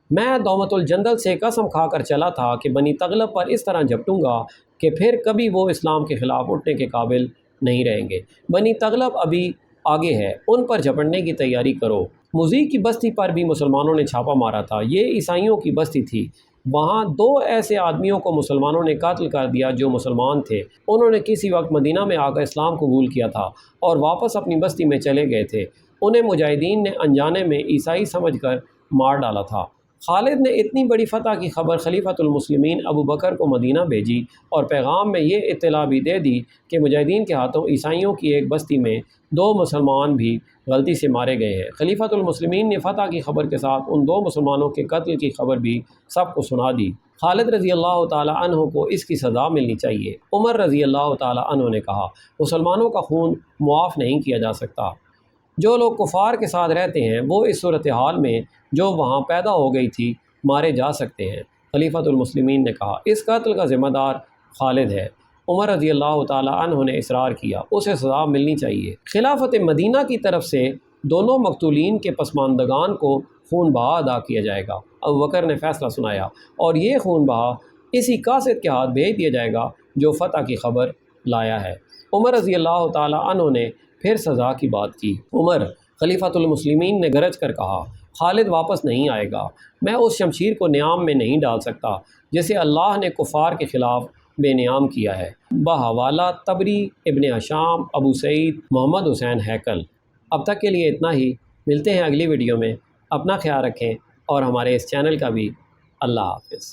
میں دومت الجندل سے قسم کھا کر چلا تھا کہ بنی تغلب پر اس طرح جھپٹوں گا کہ پھر کبھی وہ اسلام کے خلاف اٹھنے کے قابل نہیں رہیں گے۔ بنی تغلب ابھی آگے ہے، ان پر جھپٹنے کی تیاری کرو۔ مزی کی بستی پر بھی مسلمانوں نے چھاپا مارا تھا، یہ عیسائیوں کی بستی تھی۔ وہاں 2 ایسے آدمیوں کو مسلمانوں نے قتل کر دیا جو مسلمان تھے۔ انہوں نے کسی وقت مدینہ میں آ کر اسلام قبول کیا تھا اور واپس اپنی بستی میں چلے گئے تھے۔ انہیں مجاہدین نے انجانے میں عیسائی سمجھ کر مار ڈالا تھا۔ خالد نے اتنی بڑی فتح کی خبر خلیفۃ المسلمین ابو بکر کو مدینہ بھیجی اور پیغام میں یہ اطلاع بھی دے دی کہ مجاہدین کے ہاتھوں عیسائیوں کی ایک بستی میں 2 مسلمان بھی غلطی سے مارے گئے ہیں۔ خلیفۃ المسلمین نے فتح کی خبر کے ساتھ ان 2 مسلمانوں کے قتل کی خبر بھی سب کو سنا دی۔ خالد رضی اللہ تعالی عنہ کو اس کی سزا ملنی چاہیے۔ عمر رضی اللہ تعالی عنہ نے کہا، مسلمانوں کا خون معاف نہیں کیا جا سکتا۔ جو لوگ کفار کے ساتھ رہتے ہیں وہ اس صورتحال میں جو وہاں پیدا ہو گئی تھی مارے جا سکتے ہیں۔ خلیفۃ المسلمین نے کہا، اس قتل کا ذمہ دار خالد ہے۔ عمر رضی اللہ تعالی عنہ نے اصرار کیا، اسے سزا ملنی چاہیے۔ خلافت مدینہ کی طرف سے دونوں مقتولین کے پسماندگان کو خون بہا ادا کیا جائے گا۔ ابو بکر نے فیصلہ سنایا اور یہ خون بہا اسی قاصد کے ہاتھ بھیج دیا جائے گا جو فتح کی خبر لایا ہے۔ عمر رضی اللہ تعالی عنہ نے پھر سزا کی بات کی۔ عمر، خلیفۃ المسلمین نے گرج کر کہا، خالد واپس نہیں آئے گا۔ میں اس شمشیر کو نیام میں نہیں ڈال سکتا جسے اللہ نے کفار کے خلاف بے نیام کیا ہے۔ بحوالہ طبری، ابن ہشام، ابو سعید، محمد حسین ہیکل۔ اب تک کے لیے اتنا ہی، ملتے ہیں اگلی ویڈیو میں۔ اپنا خیال رکھیں اور ہمارے اس چینل کا بھی۔ اللہ حافظ۔